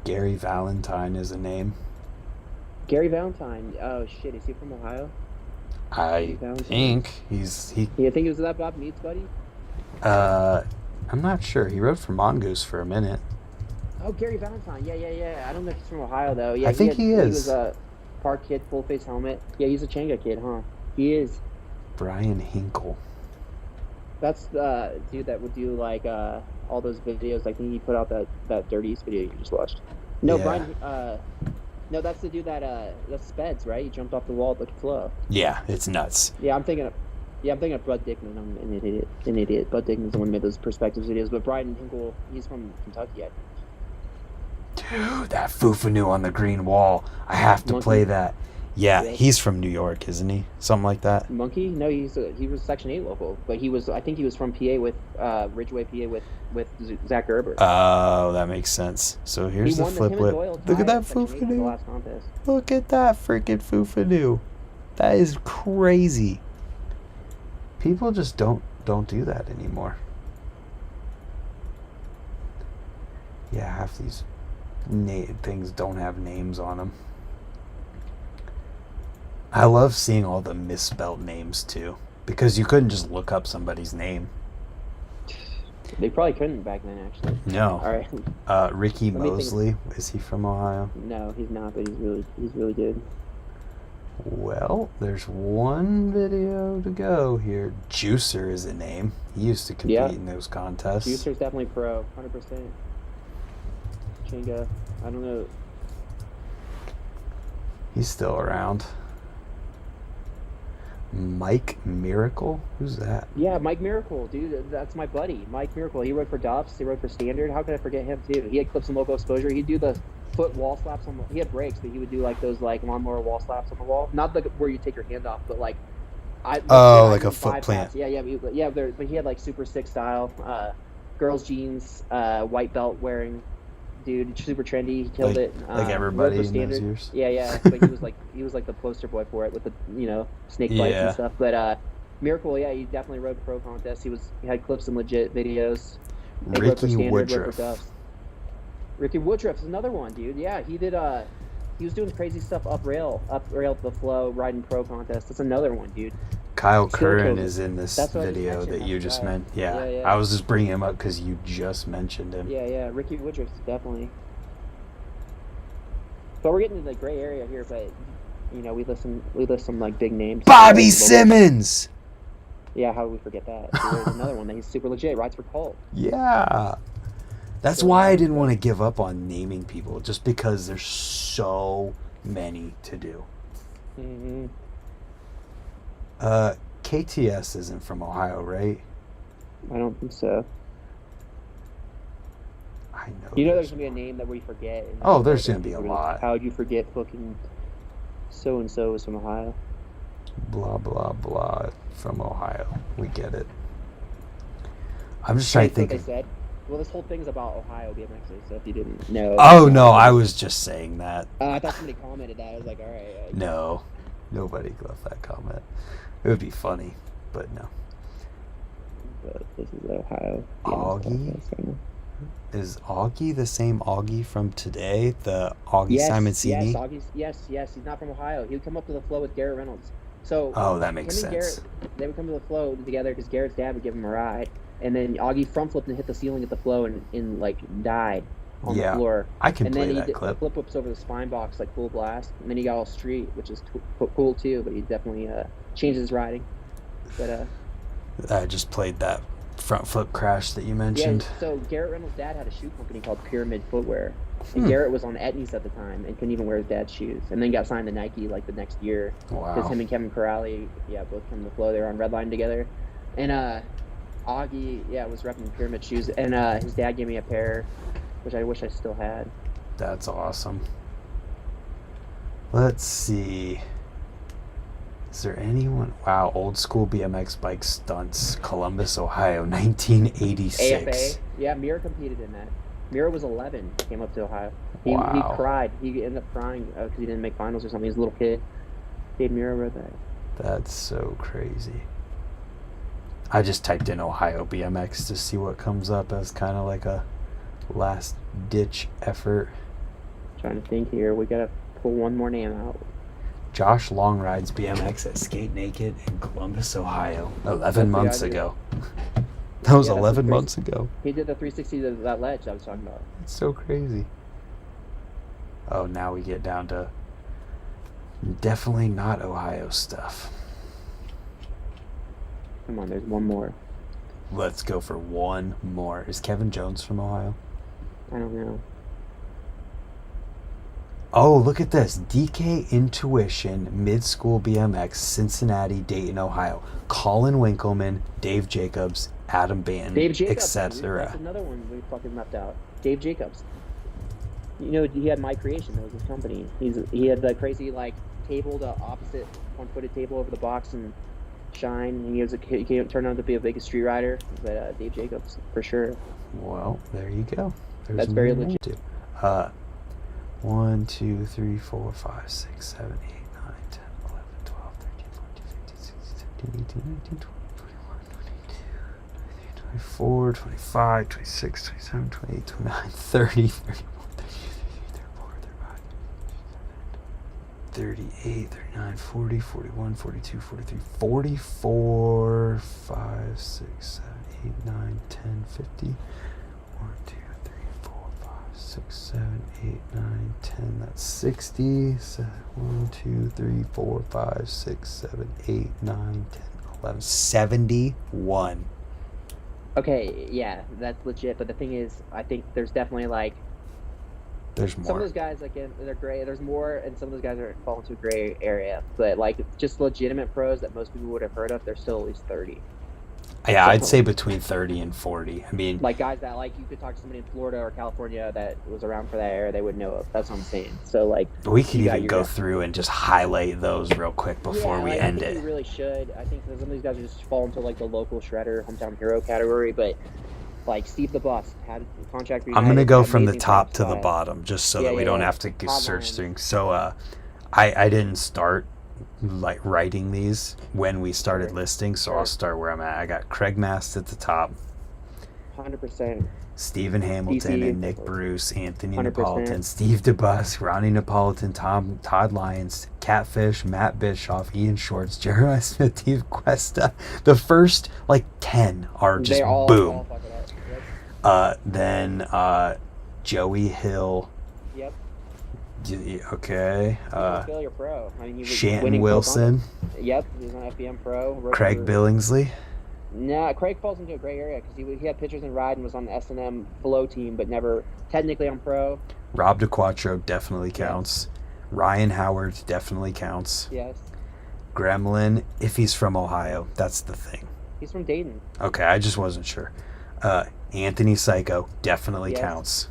Gary Valentine is a name. Gary Valentine. Oh shit, is he from Ohio? I think he. Yeah, I think he was that Bob Meets buddy. I'm not sure. He rode for Mongoose for a minute. Oh, Gary Valentine. Yeah. I don't know if he's from Ohio though. Yeah, I think he is. He was a park kid, full face helmet. Yeah, he's a Changa kid, huh? He is. Brian Hinkle. That's the dude that would do all those videos. I think he put out that Dirty East video you just watched. No, yeah. Brian. No, that's the dude that's Speds, right? He jumped off the wall at the Flow. Yeah, it's nuts. Yeah, I'm thinking of Bud Dickman. I'm an idiot. Bud Dickman's the one who made those perspectives videos. But Brian Hinkle, he's from Kentucky, I think. Dude, that Fufanu on the green wall. I have to play that. Yeah, he's from New York, isn't he? Something like that. Monkey? No, he was Section 8 local, but I think he was from PA with Ridgeway, PA with Zach Gerber. Oh, that makes sense. So here's the flip whip. Look at that Fufanu. Look at that freaking Fufanu. That is crazy. People just don't do that anymore. Yeah, half these things don't have names on them. I love seeing all the misspelled names too, because you couldn't just look up somebody's name. They probably couldn't back then, actually. No. All right. Ricky Mosley, is he from Ohio? No, he's not, but he's really good. Well, there's one video to go here. Juicer is a name. He used to compete in those contests. Juicer's definitely pro, 100%. Chinga, I don't know. He's still around. Mike Miracle? Who's that? Yeah, Mike Miracle, dude. That's my buddy. Mike Miracle. He rode for Duffs. He rode for Standard. How could I forget him, too? He had clips and local exposure. He'd do the foot wall slaps on he had brakes, but he would do those lawnmower wall slaps on the wall. Not where you take your hand off, but like a foot plant. Yeah, but he had super sick style. Girls jeans, white belt wearing dude, super trendy. He killed it. Like everybody in those years. Yeah. But he was the poster boy for it with the snake bites and stuff. But Miracle, he definitely rode pro contests. He had clips and legit videos. Ricky Woodruff. Ricky Woodruff is another one, dude. Yeah, he did. He was doing crazy stuff up rail the flow, riding pro contests. That's another one, dude. Kyle Curran is in this video that you just mentioned. Yeah, I was just bringing him up because you just mentioned him. Yeah. Ricky Woodruff definitely. But we're getting into the gray area here. But we list some big names. Bobby Simmons. Yeah, how did we forget that? There's another one that he's super legit. Rides for Colt. Yeah. That's why I didn't want to give up on naming people, just because there's so many to do. Mm-hmm. KTS isn't from Ohio, right? I don't think so. I know. You know, there's gonna be a name that we forget. Oh, there's gonna be a lot. How would you forget fucking so and so is from Ohio? Blah blah blah from Ohio. We get it. I'm just trying to think. What they said. Well, this whole thing's about Ohio BMXers. So if you didn't know. Oh no, I was just saying that. I thought somebody commented that. I was like, all right. No, nobody left that comment. It would be funny, but no. But this is Ohio. Augie? Is Augie the same Augie from today? The Augie Simoncini? Yes, He's not from Ohio. He would come up to the flow with Garrett Reynolds. So that makes sense. Garrett, they would come to the flow together because Garrett's dad would give him a ride, and then Augie front flipped and hit the ceiling at the flow and like died on the floor. I can play that clip. And then he flip whips over the spine box like full blast, and then he got all street, which is cool too. But he definitely changed his riding. But I just played that front flip crash that you mentioned. Yeah, so Garrett Reynolds' dad had a shoe company called Pyramid Footwear. And Garrett was on Etnies at the time and couldn't even wear his dad's shoes. And then got signed to Nike like the next year. Wow. Because him and Kevin Corrali, both came to the flow. They were on Redline together. And Augie, was repping Pyramid shoes. And his dad gave me a pair, which I wish I still had. That's awesome. Let's see. Is there anyone? Wow, old school BMX bike stunts. Columbus, Ohio, 1986. AFA. Yeah, Mira competed in that. Mira was 11, came up to Ohio. He cried. He ended up crying because he didn't make finals or something. He was a little kid. Dave Mira wrote that. That's so crazy. I just typed in Ohio BMX to see what comes up as kind of like a last-ditch effort. Trying to think here. We got to pull one more name out. Josh Long rides BMX at Skate Naked in Columbus, Ohio, 11 months ago. That was 11 months ago. He did the 360 to that ledge I was talking about. It's so crazy. Oh, now we get down to definitely not Ohio stuff. Come on, there's one more. Let's go for one more. Is Kevin Jones from Ohio? I don't know. Oh, look at this. DK Intuition Mid-School BMX, Cincinnati, Dayton, Ohio. Colin Winkleman, Dave Jacobs, Adam Banton, etc. That's another one we fucking left out. Dave Jacobs. You know, he had My Creation. That was his company. He had the crazy, like, table, the opposite one-footed table over the box and shine. And he turned out to be a big street rider. But Dave Jacobs, for sure. Well, there you go. That's very legit. 1, 2, 3, 4, 5, 6, 7, 8, 9, 10, 11, 12, 13, 14, 15, 16, 17, 18, 19, 20, 21, 22, 24, 25, 26, 27, 28, 29, 30, 31, 32, 38, 39, 40, 41, 42, 43, 44, 5, 6, 7, 8, 9, 10, 50. 1, 2, 3, 4, 5, 6, 7, 8, 9, 10. That's 60. 1, 2, 3, 4, 5, 6, 7, 8, 9, 10, 11. 71. Okay, yeah, that's legit. But the thing is, I think there's definitely like there's more. Some of those guys, like, they're gray. There's more, and some of those guys are fall into a gray area. But like, just legitimate pros that most people would have heard of, there's still at least 30. Yeah, I'd say between 30 and 40. I mean, like guys that like you could talk to somebody in Florida or California that was around for that era, they would know of. That's what I'm saying. So like, we could even go through and just highlight those real quick before we end it. We really should. I think some of these guys just fall into like the local shredder, hometown hero category, but. Like Steve the Bus had a contract. I'm gonna go from the top to the bottom, just so that we don't have to search through. So, I didn't start like writing these when we started listing, so I'll start where I'm at. I got Craig Mast at the top. 100%. Stephen Hamilton and Nick Bruce, Anthony 100%. Napolitan, Steve DeBus, Ronnie Napolitan, Todd Lyons, Catfish, Matt Bischoff, Ian Shorts, Jeremiah Smith, Steve Cuesta. The first like 10 are just boom. Then Joey Hill. Yep. Okay. Failure Pro. I mean, Shanton Wilson. Yep, he was on FBM Pro. Craig Billingsley. Nah, Craig falls into a gray area because he had pictures in ride and was on the S&M flow team, but never technically on pro. Rob DeQuattro definitely Yes. counts. Ryan Howard definitely counts. Yes. Gremlin, if he's from Ohio, that's the thing. He's from Dayton. Okay, I just wasn't sure. Anthony Psycho definitely Yes. counts.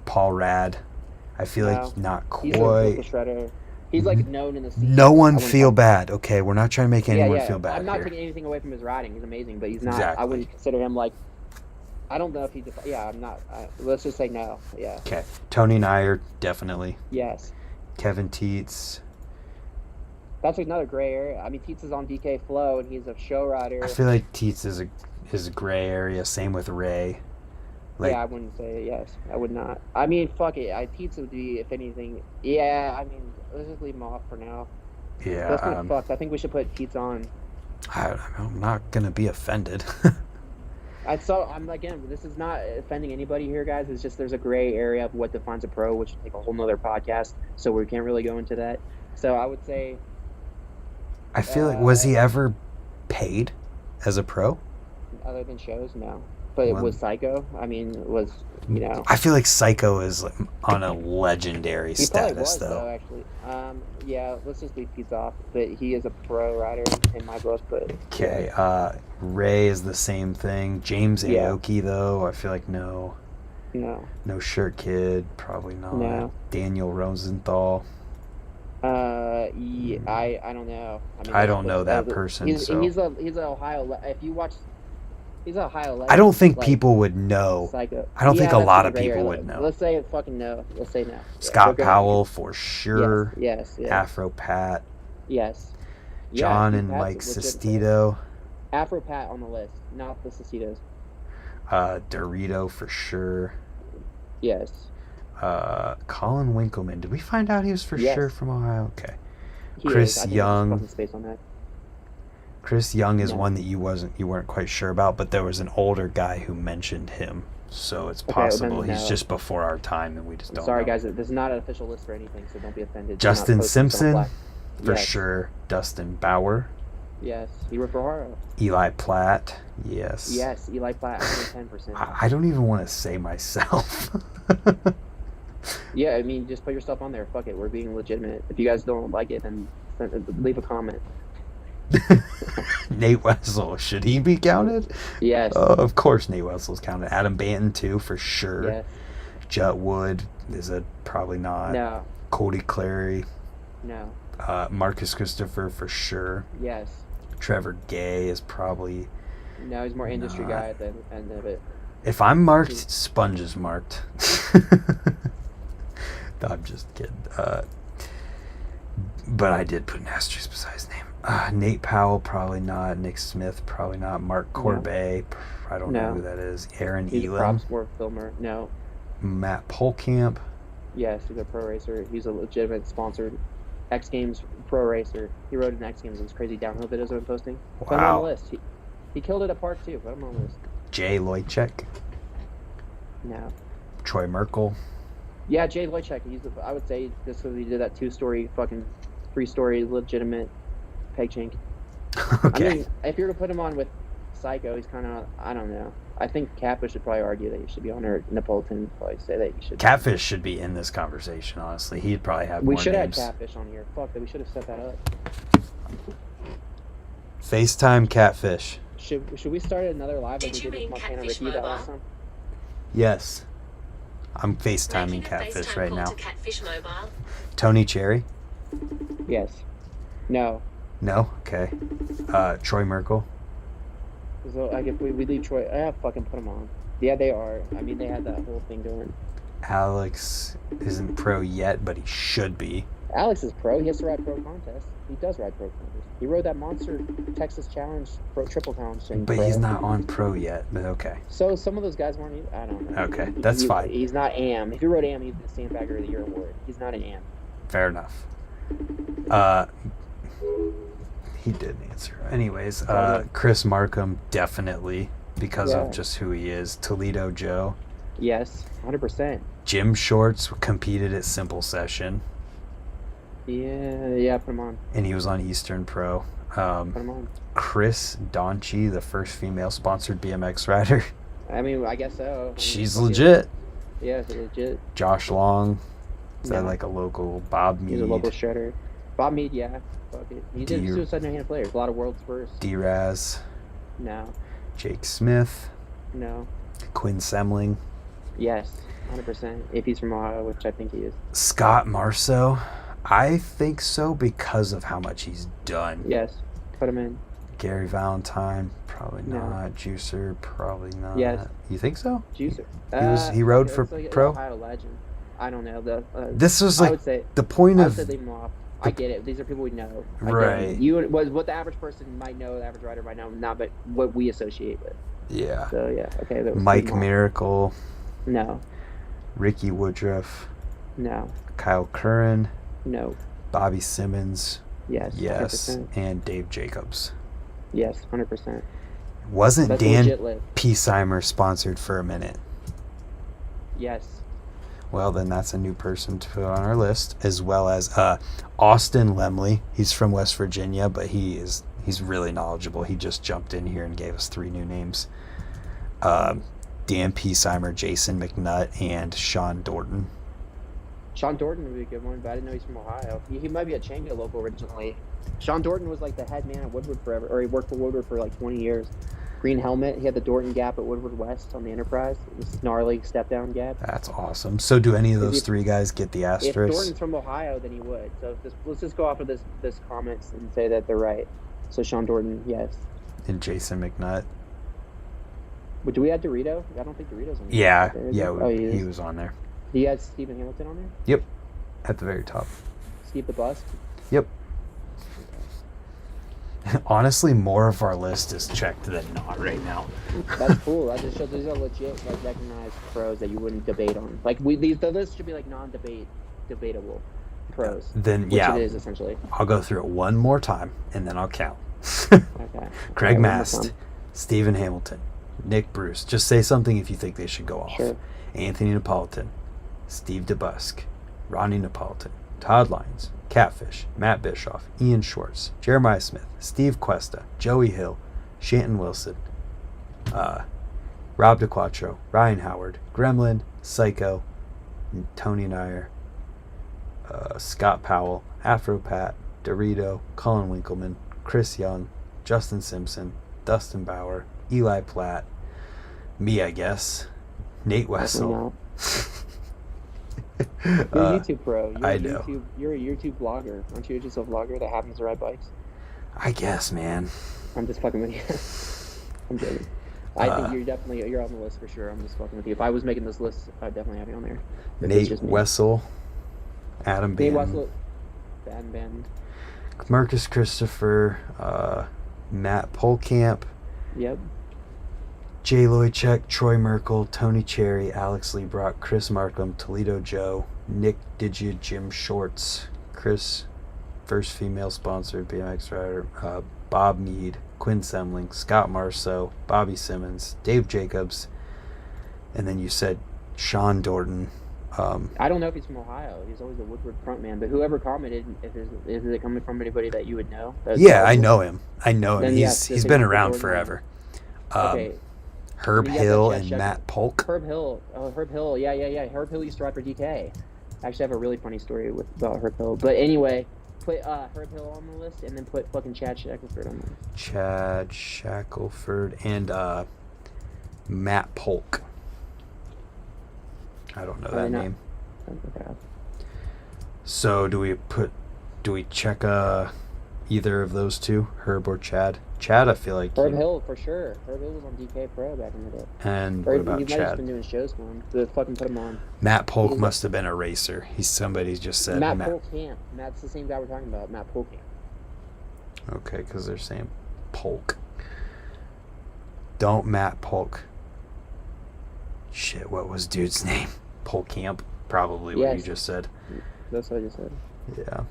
Paul Rad, I feel No. like not He's a quite. shredder. He's like known in the scene. No one I wouldn't feel call- bad. Okay, we're not trying to make anyone yeah. feel bad I'm not here. taking anything away from his riding. He's amazing, but he's not. Exactly. I wouldn't consider him like. I don't know if he's. Yeah, I'm not. Let's just say no. Yeah. Okay, Tony Nyer definitely. Yes. Kevin Teets. That's another gray area. I mean, Teets is on DK Flow, and he's a show rider. I feel like Teets is a gray area. Same with Ray. Like, Yeah, I wouldn't say yes. I would not. I mean, fuck it. Teets would be, if anything. Yeah, I mean, let's just leave him off for now. yeah, That's kind of fucked. I think we should put Teets on. I'm not gonna be offended. I'm again. This is not offending anybody here, guys. It's just there's a gray area of what defines a pro, which would take a whole nother podcast. So we can't really go into that. So I would say. I feel like, was he ever paid as a pro? Other than shows, no. But Well- it was Psycho. I mean, it was, you know. I feel like Psycho is like on a legendary He probably status, was, though. actually. Yeah, let's just leave Teets off. But he is a pro rider in my book. But Okay, Ray is the same thing. James Yeah. Aoki, though, I feel like no. no. No Shirt Kid, probably not. No. Daniel Rosenthal. Yeah, I don't know. I don't know that person, He's so- he's a Ohio. If you watch, he's a Ohio. Legend, I don't think like, people would know. Psycho. I don't think a that's lot the of gray people area. would know. Let's say fucking no. Let's say no. Yeah, Scott we're good. Powell, for sure. Yes. Afro Pat. Yes. Yeah, John Pat's and Mike legit. Sestito. Afro Pat on the list, not the Cecitos. Dorito, for sure. Yes. Colin Winkleman. Did we find out he was for Yes. sure from Ohio? Okay. He Chris is. I think there's Young. fucking space on that. Chris Young is No. one that you weren't quite sure about, but there was an older guy who mentioned him, so it's Okay, well, then possible he's no. just before our time and we just I'm don't sorry, know. guys. This is not an official list for anything, so don't be offended. Do not Justin post this on Simpson, Slack. for Yes. sure. Dustin Bauer, Yes, he worked for Ohio. Eli Platt, yes. Yes, Eli Platt, 110%. I don't even want to say myself. Yeah, I mean, just put your stuff on there. Fuck it, we're being legitimate. If you guys don't like it, then leave a comment. Nate Wessel, should he be counted? Yes. Of course Nate Wessel's counted. Adam Banton too, for sure. Yes. Jut Wood is probably not. No. Cody Clary, No. Marcus Christopher for sure. Yes. Trevor Gay is probably. No, he's more industry Not. guy at the end of it. If I'm marked, Sponge is marked. I'm just kidding. But I did put an asterisk beside his name. Nate Powell, probably not. Nick Smith, probably not. Mark Corbet, I don't know No. who that is. Aaron He's a Elam, prop sport filmer. No. Matt Polkamp. Yes, he's a pro racer. He's a legitimate sponsored X Games pro racer. He rode in X Games. Those crazy downhill videos I've been posting. Put him on Wow. the list. He killed it at Park too. Put him on the list. Jay Loychek, No. Troy Merkel. Yeah, Jay Wojciech. I would say this because he did that 2-story fucking 3-story legitimate peg chink. Okay. I mean, if you were to put him on with Psycho, he's kind of, I don't know. I think Kappa should probably argue that he should be on, or Napolitan would probably say that he should. Catfish should be in this conversation, honestly. He'd probably have We more should have names. had Catfish on here. Fuck that. We should have set that up. FaceTime Catfish. Should we start another live like Did we you did with mean Montana Catfish Ricky that Mobile? last time? Yes. I'm FaceTiming Making a Catfish FaceTime right call now. to Catfish Mobile. Tony Cherry? Yes. No. No? Okay. Troy Merkel? So like if we leave Troy, fucking put him on. Yeah, they are. I mean, they had that whole thing going. Alex isn't pro yet, but he should be. Alex is pro. He has to ride pro contests. He does ride pro contests. He rode that monster Texas Challenge pro triple challenge thing. But pro. he's not on pro yet, but okay. So some of those guys weren't. I don't know. Okay, that's fine. He's not AM. If he rode AM, he'd get the Sandbagger of the Year award. He's not an AM. Fair enough. He did answer. Anyways, Chris Markham, definitely, because Yeah. of just who he is. Toledo Joe. Yes, 100%. Jim Shorts competed at Simple Session, Yeah, put him on. and he was on Eastern Pro. Put him on. Chris Donchi, the first female sponsored BMX rider. I mean, I guess so. She's legit. Yeah, it's legit. Josh Long. Is that No. like a local? Bob Mead. He's a local shredder. Bob Mead, yeah. Fuck it. He did Suicide No Hand players. A lot of world's first. D-Raz. No. Jake Smith. No. Quinn Semling. Yes. 100%. If he's from Ohio, which I think he is. Scott Marceau. I think so because of how much he's done. Yes. Put him in. Gary Valentine, probably No. not. Juicer, probably not. Yes. You think so? Juicer. He rode for like pro? Ohio legend. I don't know. This was I like would say, the point I of... would say leave him off. I get it. These are people we know. I get Right. it. You was what the average person might know, the average rider might know, not but what we associate with. Yeah. So yeah, okay. That was Mike leave him off. Miracle, No. Ricky Woodruff, No. Kyle Curran, No. Bobby Simmons, Yes. yes, 100%. and Dave Jacobs. Yes. 100%. Wasn't That's a Dan legit list. Piesheimer sponsored for a minute? Yes. Well, then that's a new person to put on our list, as well as Austin Lemley. He's from West Virginia, but he's really knowledgeable. He just jumped in here and gave us 3 new names. Dan Piesheimer, Jason McNutt, and Sean Dorton. Sean Dorton would be a good one, but I didn't know he's from Ohio. He might be a Changa local originally. Sean Dorton was like the head man at Woodward forever, or he worked for Woodward for like 20 years. Green helmet. He had the Dorton gap at Woodward West on the Enterprise. This gnarly step down gap. That's awesome. So do any of those 3 guys get the If asterisk? Dorton's from Ohio, then he would. So let's just go off of this comments and say that they're right. So Sean Dorton, yes. And Jason McNutt. But do we add Dorito? I don't think Dorito's on there. Yeah, Is yeah, he? Oh, he was on there. Do you add Stephen Hamilton on there? Yep, at the very top. Steve the Bust? Yep. Honestly, more of our list is checked than not right now. That's cool. That just shows these are legit, like recognized pros that you wouldn't debate on. Like the list should be like debatable pros. Then which yeah, it is essentially. I'll go through it one more time and then I'll count. Okay. Craig Okay, Mast, Stephen Hamilton, Nick Bruce. Just say something if you think they should go off. Sure. Anthony Napolitan, Steve DeBusk, Ronnie Napolitan, Todd Lyons, Catfish, Matt Bischoff, Ian Schwartz, Jeremiah Smith, Steve Cuesta, Joey Hill, Shanton Wilson, Rob DeQuatro, Ryan Howard, Gremlin, Psycho, Tony Nyer, Scott Powell, Afro Pat, Dorito, Colin Winkleman, Chris Young, Justin Simpson, Dustin Bauer, Eli Platt, me, I guess, Nate Wessel. You're a YouTube pro. I know. You're a YouTube vlogger. Aren't you just a vlogger that happens to ride bikes? I guess, man. I'm just fucking with you. I'm joking. I think you're on the list for sure. I'm just fucking with you. If I was making this list, I'd definitely have you on there. Nate Wessel, Adam Nate Bannon, Wessel, Bannon. Marcus Christopher, Matt Polkamp, Yep. Jay Loychek, Troy Merkel, Tony Cherry, Alex Lebrock, Chris Markham, Toledo Joe, Nick Digia, Jim Shorts, Chris, first female sponsored BMX rider, Bob Mead, Quinn Semling, Scott Marceau, Bobby Simmons, Dave Jacobs, and then you said Sean Dorton. I don't know if he's from Ohio. He's always a Woodward front man. But whoever commented, is it coming from anybody that you would know? Yeah, I know him. I know him. Then, He's yes, been it's around Dorton. forever. Okay. Herb You got Hill that and check. Matt Polk. Herb Hill. Oh, Herb Hill. Yeah. Herb Hill used to ride for DK. I actually have a really funny story about Herb Hill. But anyway, put Herb Hill on the list and then put fucking Chad Shackelford on there. Chad Shackelford and Matt Polk. I don't know that name. Okay. So do we check either of those two, Herb or Chad? Chad, I feel like Herb Hill for sure. Herb Hill was on DK Pro back in the day. And Or what he about might have just Chad? been doing shows for him. To fucking put him on. Matt Polk must have been a racer. Somebody just said Matt Polkamp. That's the same guy we're talking about. Matt Polkamp. Okay, because they're saying Polk. Don't Matt Polk. Shit, what was dude's name? Polkamp, probably what you Yes. just said. That's what I just said. Yeah.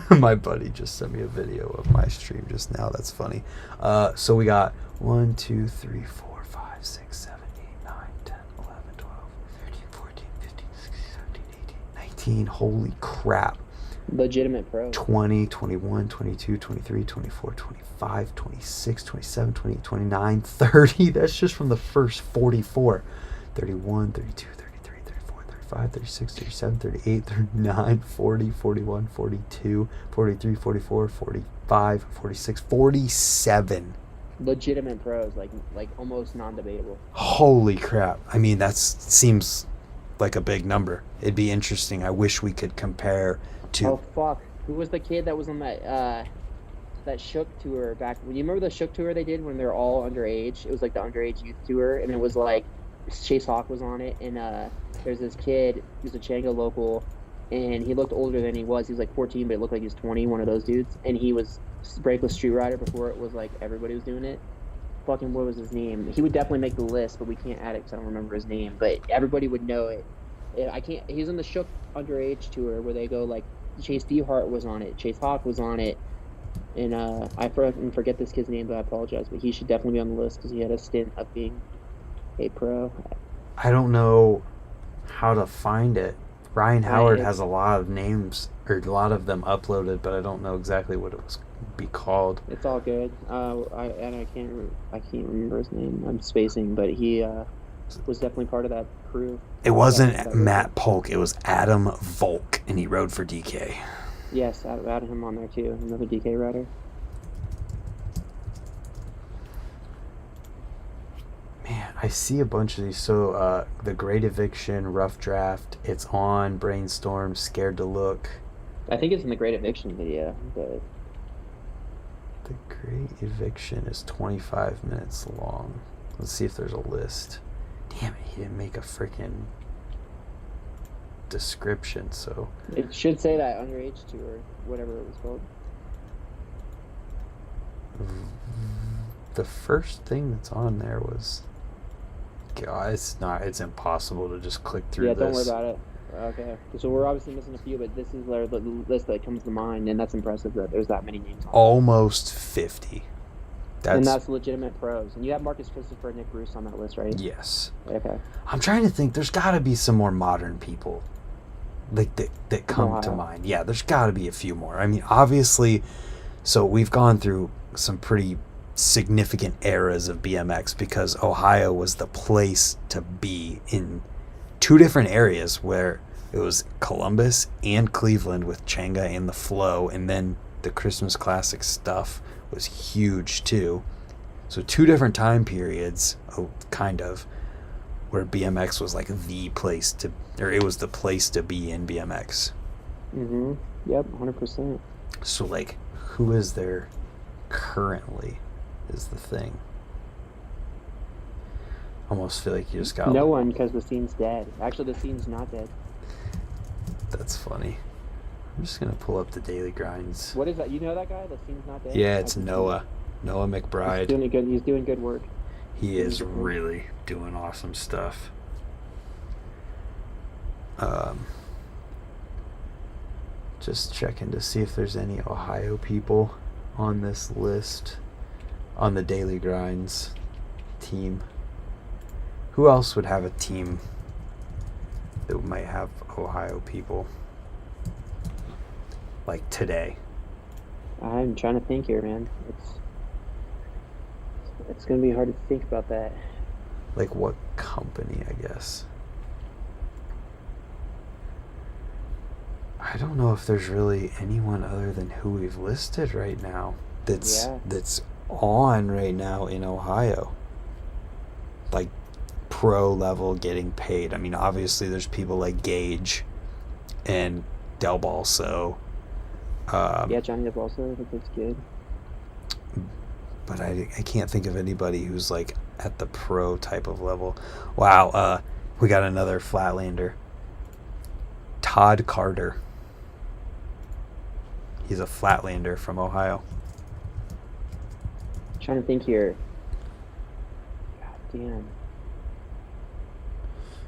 My buddy just sent me a video of my stream just now. That's funny. So we got 1, 2, 3, 4, 5, 6, 7, 8, 9, 10, 11, 12, 13, 14, 15, 16, 17, 18, 19. Holy crap. Legitimate pros. 20, 21, 22, 23, 24, 25, 26, 27, 28, 29, 30. That's just from the first 44. 31, 32, 33, 34, 35, 36, 37, 38, 39, 40, 41, 42, 43, 44, 45, 46, 47. Legitimate pros, like almost non-debatable. Holy crap. I mean, that seems like a big number. It'd be interesting. I wish we could compare to... Oh fuck! Who was the kid that was on that Shook tour back? When you remember the Shook tour they did when they're all underage? It was like the underage youth tour, and it was like Chase Hawk was on it, and there's this kid who's a Chango local, and he looked older than he was. He was like 14, but it looked like he was 20. One of those dudes, and he was Brakeless Street Rider before it was like everybody was doing it. Fucking what was his name? He would definitely make the list, but we can't add it because I don't remember his name. But everybody would know it. I can't. He's on the Shook underage tour where they go like Chase Dehart was on it, Chase Hawk was on it, and I forget this kid's name, but I apologize. But he should definitely be on the list because he had a stint of being a pro. I don't know how to find it. Ryan Howard has a lot of names, or a lot of them uploaded, but I don't know exactly what it was be called. It's all good. I can't remember his name. I'm spacing, but he was definitely part of that crew. It wasn't Matt Polk. It was Adam Volk, and he rode for DK. Yes, I added him on there too. Another DK rider. Man, I see a bunch of these. So, The Great Eviction, Rough Draft, It's On, Brainstorm, Scared to Look. I think it's in the Great Eviction video, but... The Great Eviction is 25 minutes long. Let's see if there's a list. Damn it, he didn't make a freaking description, so... It should say that underage tour, whatever it was called. The first thing that's on there was... God, it's impossible to just click through this. Yeah, don't worry about it. Okay, so we're obviously missing a few, but this is the list that comes to mind, and that's impressive that there's that many names on it. Almost 50. And that's legitimate pros. And you have Marcus Christopher and Nick Bruce on that list, right? Yes. Okay. I'm trying to think. There's got to be some more modern people like that come to mind. Yeah, there's got to be a few more. I mean, obviously, so we've gone through some pretty significant eras of BMX because Ohio was the place to be in two different areas where it was Columbus and Cleveland with Changa and the Flow, and then the Christmas Classic stuff was huge too. So two different time periods, kind of, where BMX was like the place to, or it was the place to be in BMX. Mm-hmm. Yep, 100%. So like, who is there currently is the thing. Almost feel like you just got... No one, because the scene's dead. Actually, the scene's not dead. That's funny. I'm just going to pull up the Daily Grinds. What is that? You know that guy? The scene's not dead? Yeah, it's Noah. Noah McBride. He's doing good work. He is really doing awesome stuff. Just checking to see if there's any Ohio people on this list on the Daily Grinds team. Who else would have a team that might have Ohio people like today? I'm trying to think here, man. It's gonna be hard to think about that. Like what company, I guess. I don't know if there's really anyone other than who we've listed right now that's on right now in Ohio. Like pro level getting paid. I mean, obviously there's people like Gage and Del Balso. Yeah, Johnny Del Balso, I think that's good. But I can't think of anybody who's like at the pro type of level. Wow, we got another Flatlander. Todd Carter. He's a Flatlander from Ohio. Trying to think here. God damn.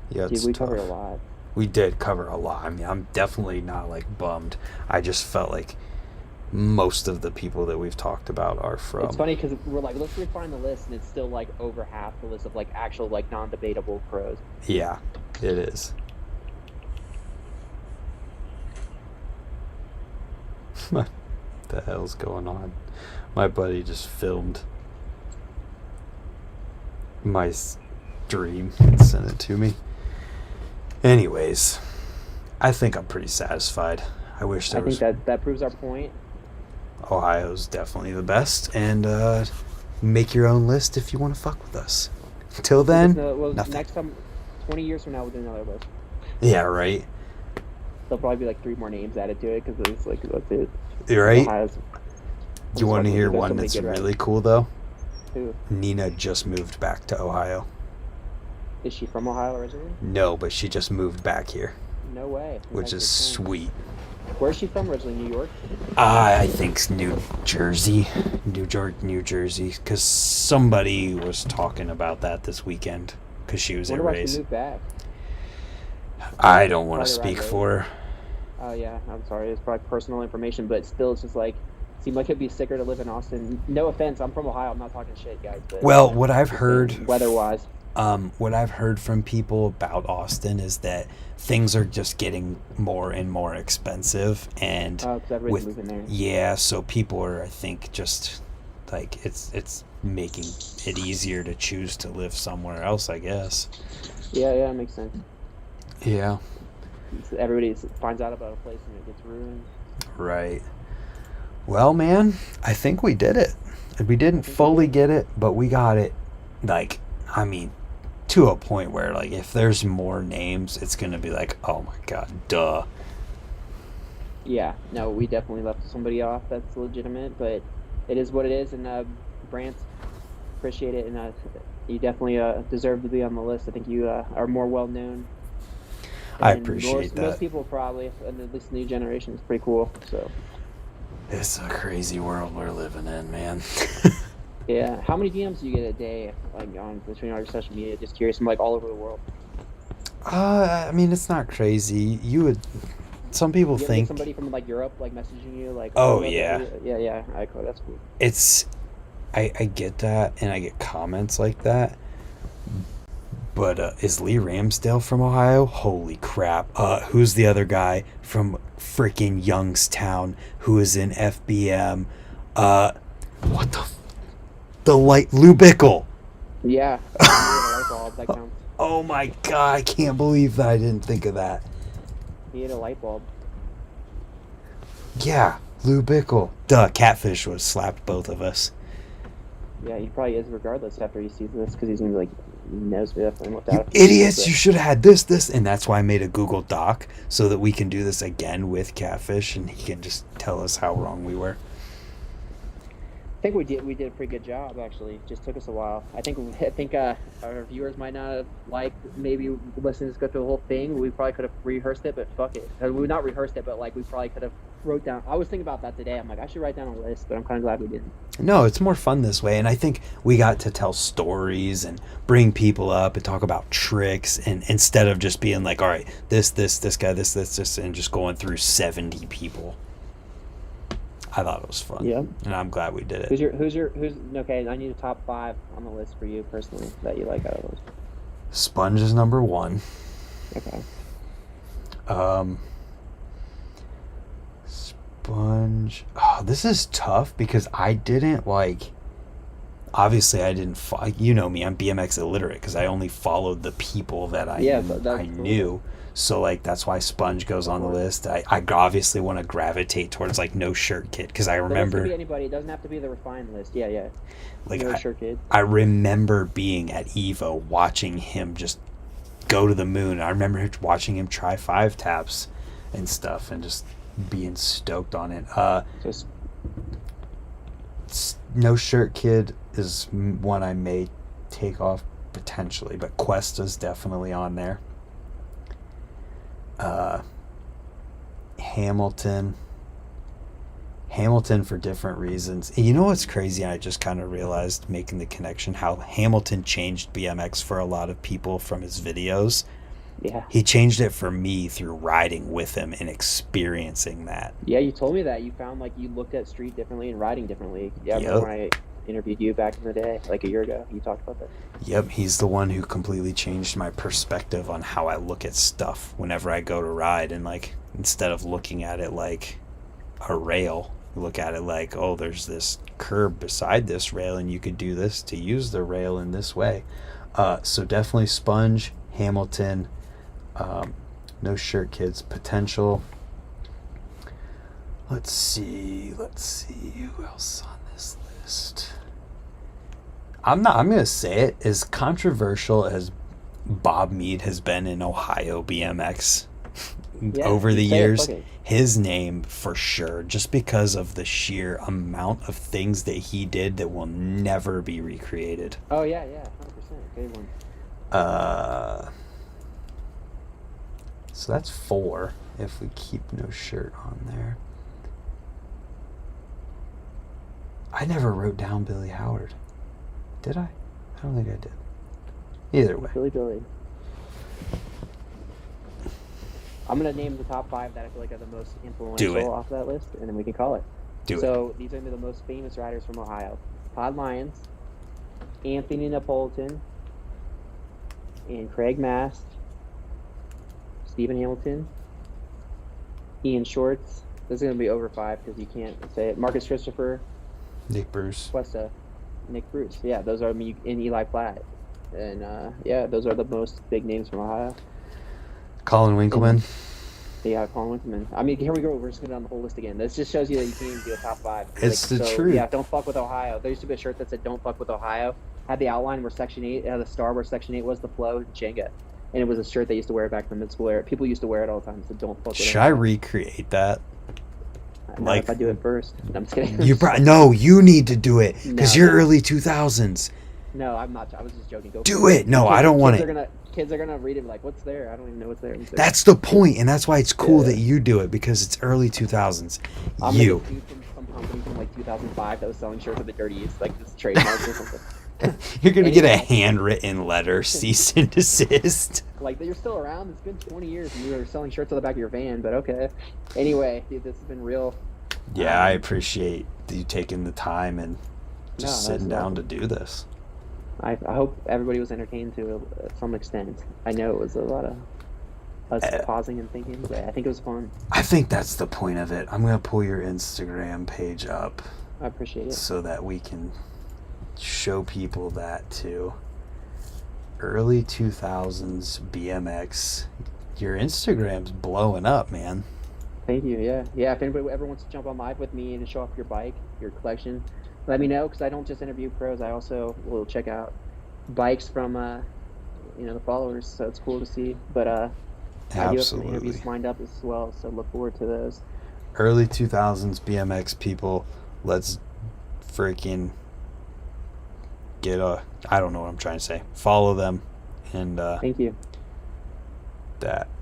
Yeah, dude, we covered a lot. We did cover a lot. I mean, I'm definitely not like bummed. I just felt like most of the people that we've talked about are from... It's funny because we're like, let's refine the list, and it's still like over half the list of like actual like non-debatable pros. Yeah, it is. What the hell's going on? My buddy just filmed my stream and sent it to me. Anyways, I think I'm pretty satisfied. I wish there was... I think that proves our point. Ohio's definitely the best, and make your own list if you want to fuck with us. Until then, nothing. Next time, 20 years from now, we'll do another list. Yeah, right. There'll probably be like 3 more names added to it because it's like that's it. You're right. Ohio's, You want to hear one that's really cool though? Who? Nina just moved back to Ohio. Is she from Ohio originally? No, but she just moved back here. No way. Which is sweet. Where's she from originally? New York? I think New Jersey. New Jersey. Because somebody was talking about that this weekend. Because she was at Why Ray's. she moved back? I don't want to speak for her. Oh, yeah. I'm sorry. It's probably personal information, but still, it's just like, seemed like it'd be sicker to live in Austin. No offense. I'm from Ohio. I'm not talking shit, guys. But well, what I've heard... Weather-wise. What I've heard from people about Austin is that things are just getting more and more expensive, and because everybody's moving there. Yeah, so people are, I think, just like it's making it easier to choose to live somewhere else, I guess. Yeah, that makes sense. Yeah. Everybody finds out about a place and it gets ruined. Right. Well, man, I think we did it. We didn't fully get it, but we got it. Like, I mean, to a point where, like, if there's more names, it's going to be like, oh my God, duh. Yeah, no, we definitely left somebody off. That's legitimate, but it is what it is. And Brant, appreciate it. And you definitely deserve to be on the list. I think you are more well known. I appreciate that. Most people probably, and at least the new generation, is pretty cool. So it's a crazy world we're living in, man. Yeah. How many DMs do you get a day, like on between our social media? Just curious. I'm like all over the world. I mean, it's not crazy. You would. Some people think somebody from like Europe like messaging you like. Oh yeah. Yeah. That's cool. I get that, and I get comments like that. But is Lee Ramsdale from Ohio? Holy crap. Who's the other guy from freaking Youngstown who is in FBM? What the light, Lou Bickle. Yeah. Light bulb, that counts. Oh my God, I can't believe that I didn't think of that. He had a light bulb. Yeah, Lou Bickle. Duh, Catfish would have slapped both of us. Yeah, he probably is regardless after he sees this because he's going to be like, he knows me definitely looked You out. idiots, you should have had this, and that's why I made a Google Doc so that we can do this again with Catfish and he can just tell us how wrong we were. I think we did a pretty good job actually. It just took us a while. I think our viewers might not have liked maybe listening to go through the whole thing. We probably could have rehearsed it, but fuck it. We not rehearsed it, but like we probably could have wrote down. I was thinking about that today. I'm like, I should write down a list, but I'm kind of glad we didn't. No, it's more fun this way, and I think we got to tell stories and bring people up and talk about tricks, and instead of just being like, all right, this guy, this, and just going through 70 people. I thought it was fun. Yeah. And I'm glad we did it. Who's okay, I need a top 5 on the list for you personally that you like out of those. Sponge is number 1. Okay. Sponge. Oh, this is tough because I didn't like. Obviously, I didn't. You know me. I'm BMX illiterate because I only followed the people that I knew. So like that's why Sponge goes on the list. I obviously want to gravitate towards like No Shirt Kid because I remember. It doesn't have to be anybody. It doesn't have to be the refined list. Yeah. Like No Shirt Kid. I remember being at Evo watching him just go to the moon. I remember watching him try 5 taps and stuff and just being stoked on it. No Shirt Kid is one I may take off potentially, but Questa's definitely on there. Hamilton for different reasons. You know what's crazy? I just kind of realized making the connection how Hamilton changed BMX for a lot of people from his videos. Yeah. He changed it for me through riding with him and experiencing that. Yeah, you told me that. You found like you looked at street differently and riding differently. Yeah, yep. When I interviewed you back in the day, like a year ago, you talked about that. Yep, he's the one who completely changed my perspective on how I look at stuff whenever I go to ride, and like instead of looking at it like a rail. You look at it like, oh, there's this curb beside this rail, and you could do this to use the rail in this way. So definitely Sponge, Hamilton, No Shirt Kids, Potential. Let's see who else on this list. I'm gonna say it, as controversial as Bob Mead has been in Ohio BMX over the years, his name for sure, just because of the sheer amount of things that he did that will never be recreated. Oh yeah, 100%. Good one. So that's 4 if we keep No Shirt on there. I never wrote down Billy Howard. Did I? I don't think I did. Either way. Billy. I'm going to name the top 5 that I feel like are the most influential off that list, and then we can call it. These are going to be the most famous riders from Ohio. Todd Lyons, Anthony Napolitan, and Craig Mast, Stephen Hamilton, Ian Shorts. This is going to be over 5 because you can't say it. Marcus Christopher, Nick Bruce, Cuesta, Nick Bruce. Yeah, those are me and Eli Platt. And those are the most big names from Ohio. Colin Winkleman. Colin Winkleman. I mean, here we go. We're just going down the whole list again. This just shows you that you can't even do a top 5. It's the truth. Yeah, don't fuck with Ohio. There used to be a shirt that said "Don't fuck with Ohio." Had the outline where Section 8, had the star where Section 8 was the flow, Jenga. And it was a shirt they used to wear back in the mid-school era. People used to wear it all the time. So don't fuck with Ohio. Should I recreate that? Like, if I do it first. No, I'm just kidding. No, you need to do it because you're early 2000s. No, I'm not. I was just joking. Do it. No, I don't want it. Kids are gonna read it like, what's there? I don't even know what's there. That's the point, and that's why it's cool that you do it because it's early 2000s. I'm a dude from some company from like 2005 that was selling shirts with the Dirty East, like this trademark or something. You're gonna get a handwritten letter, cease and desist. Like, you're still around. It's been 20 years, and you were selling shirts on the back of your van. But okay. Anyway, dude, this has been real. Yeah, I appreciate you taking the time and just sitting down to do this. I hope everybody was entertained to some extent. I know it was a lot of us pausing and thinking, but I think it was fun. I think that's the point of it. I'm going to pull your Instagram page up. I appreciate it. So that we can show people that too. Early 2000s BMX. Your Instagram's blowing up, man. Thank you, yeah. Yeah, if anybody ever wants to jump on live with me and show off your bike, your collection, let me know, because I don't just interview pros. I also will check out bikes from, the followers, so it's cool to see. But I do have some interviews lined up as well, so look forward to those. Early 2000s BMX people, let's freaking get I don't know what I'm trying to say. Follow them. And thank you.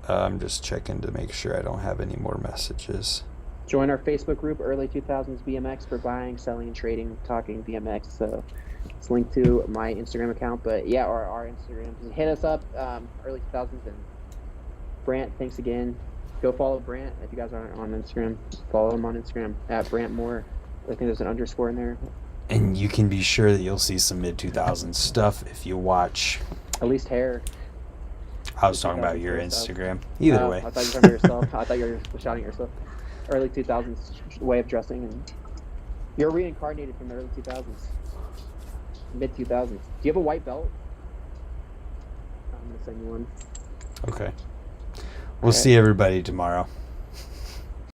I'm just checking to make sure I don't have any more messages. Join our Facebook group, Early 2000s BMX, for buying, selling, and trading, talking BMX. So it's linked to my Instagram account. But yeah, our Instagram. Hit us up, Early 2000s. And Brant, thanks again. Go follow Brant. If you guys aren't on Instagram, follow him on Instagram, at Brant Moore. I think there's an underscore in there. And you can be sure that you'll see some mid-2000s stuff if you watch. At least hair. I was talking about your Instagram. Either way. I thought you were talking about yourself. I thought you were shouting at yourself. Early 2000s way of dressing, and you're reincarnated from the early 2000s, mid 2000s. Do you have a white belt? I'm gonna send you one. Okay. We'll see everybody tomorrow.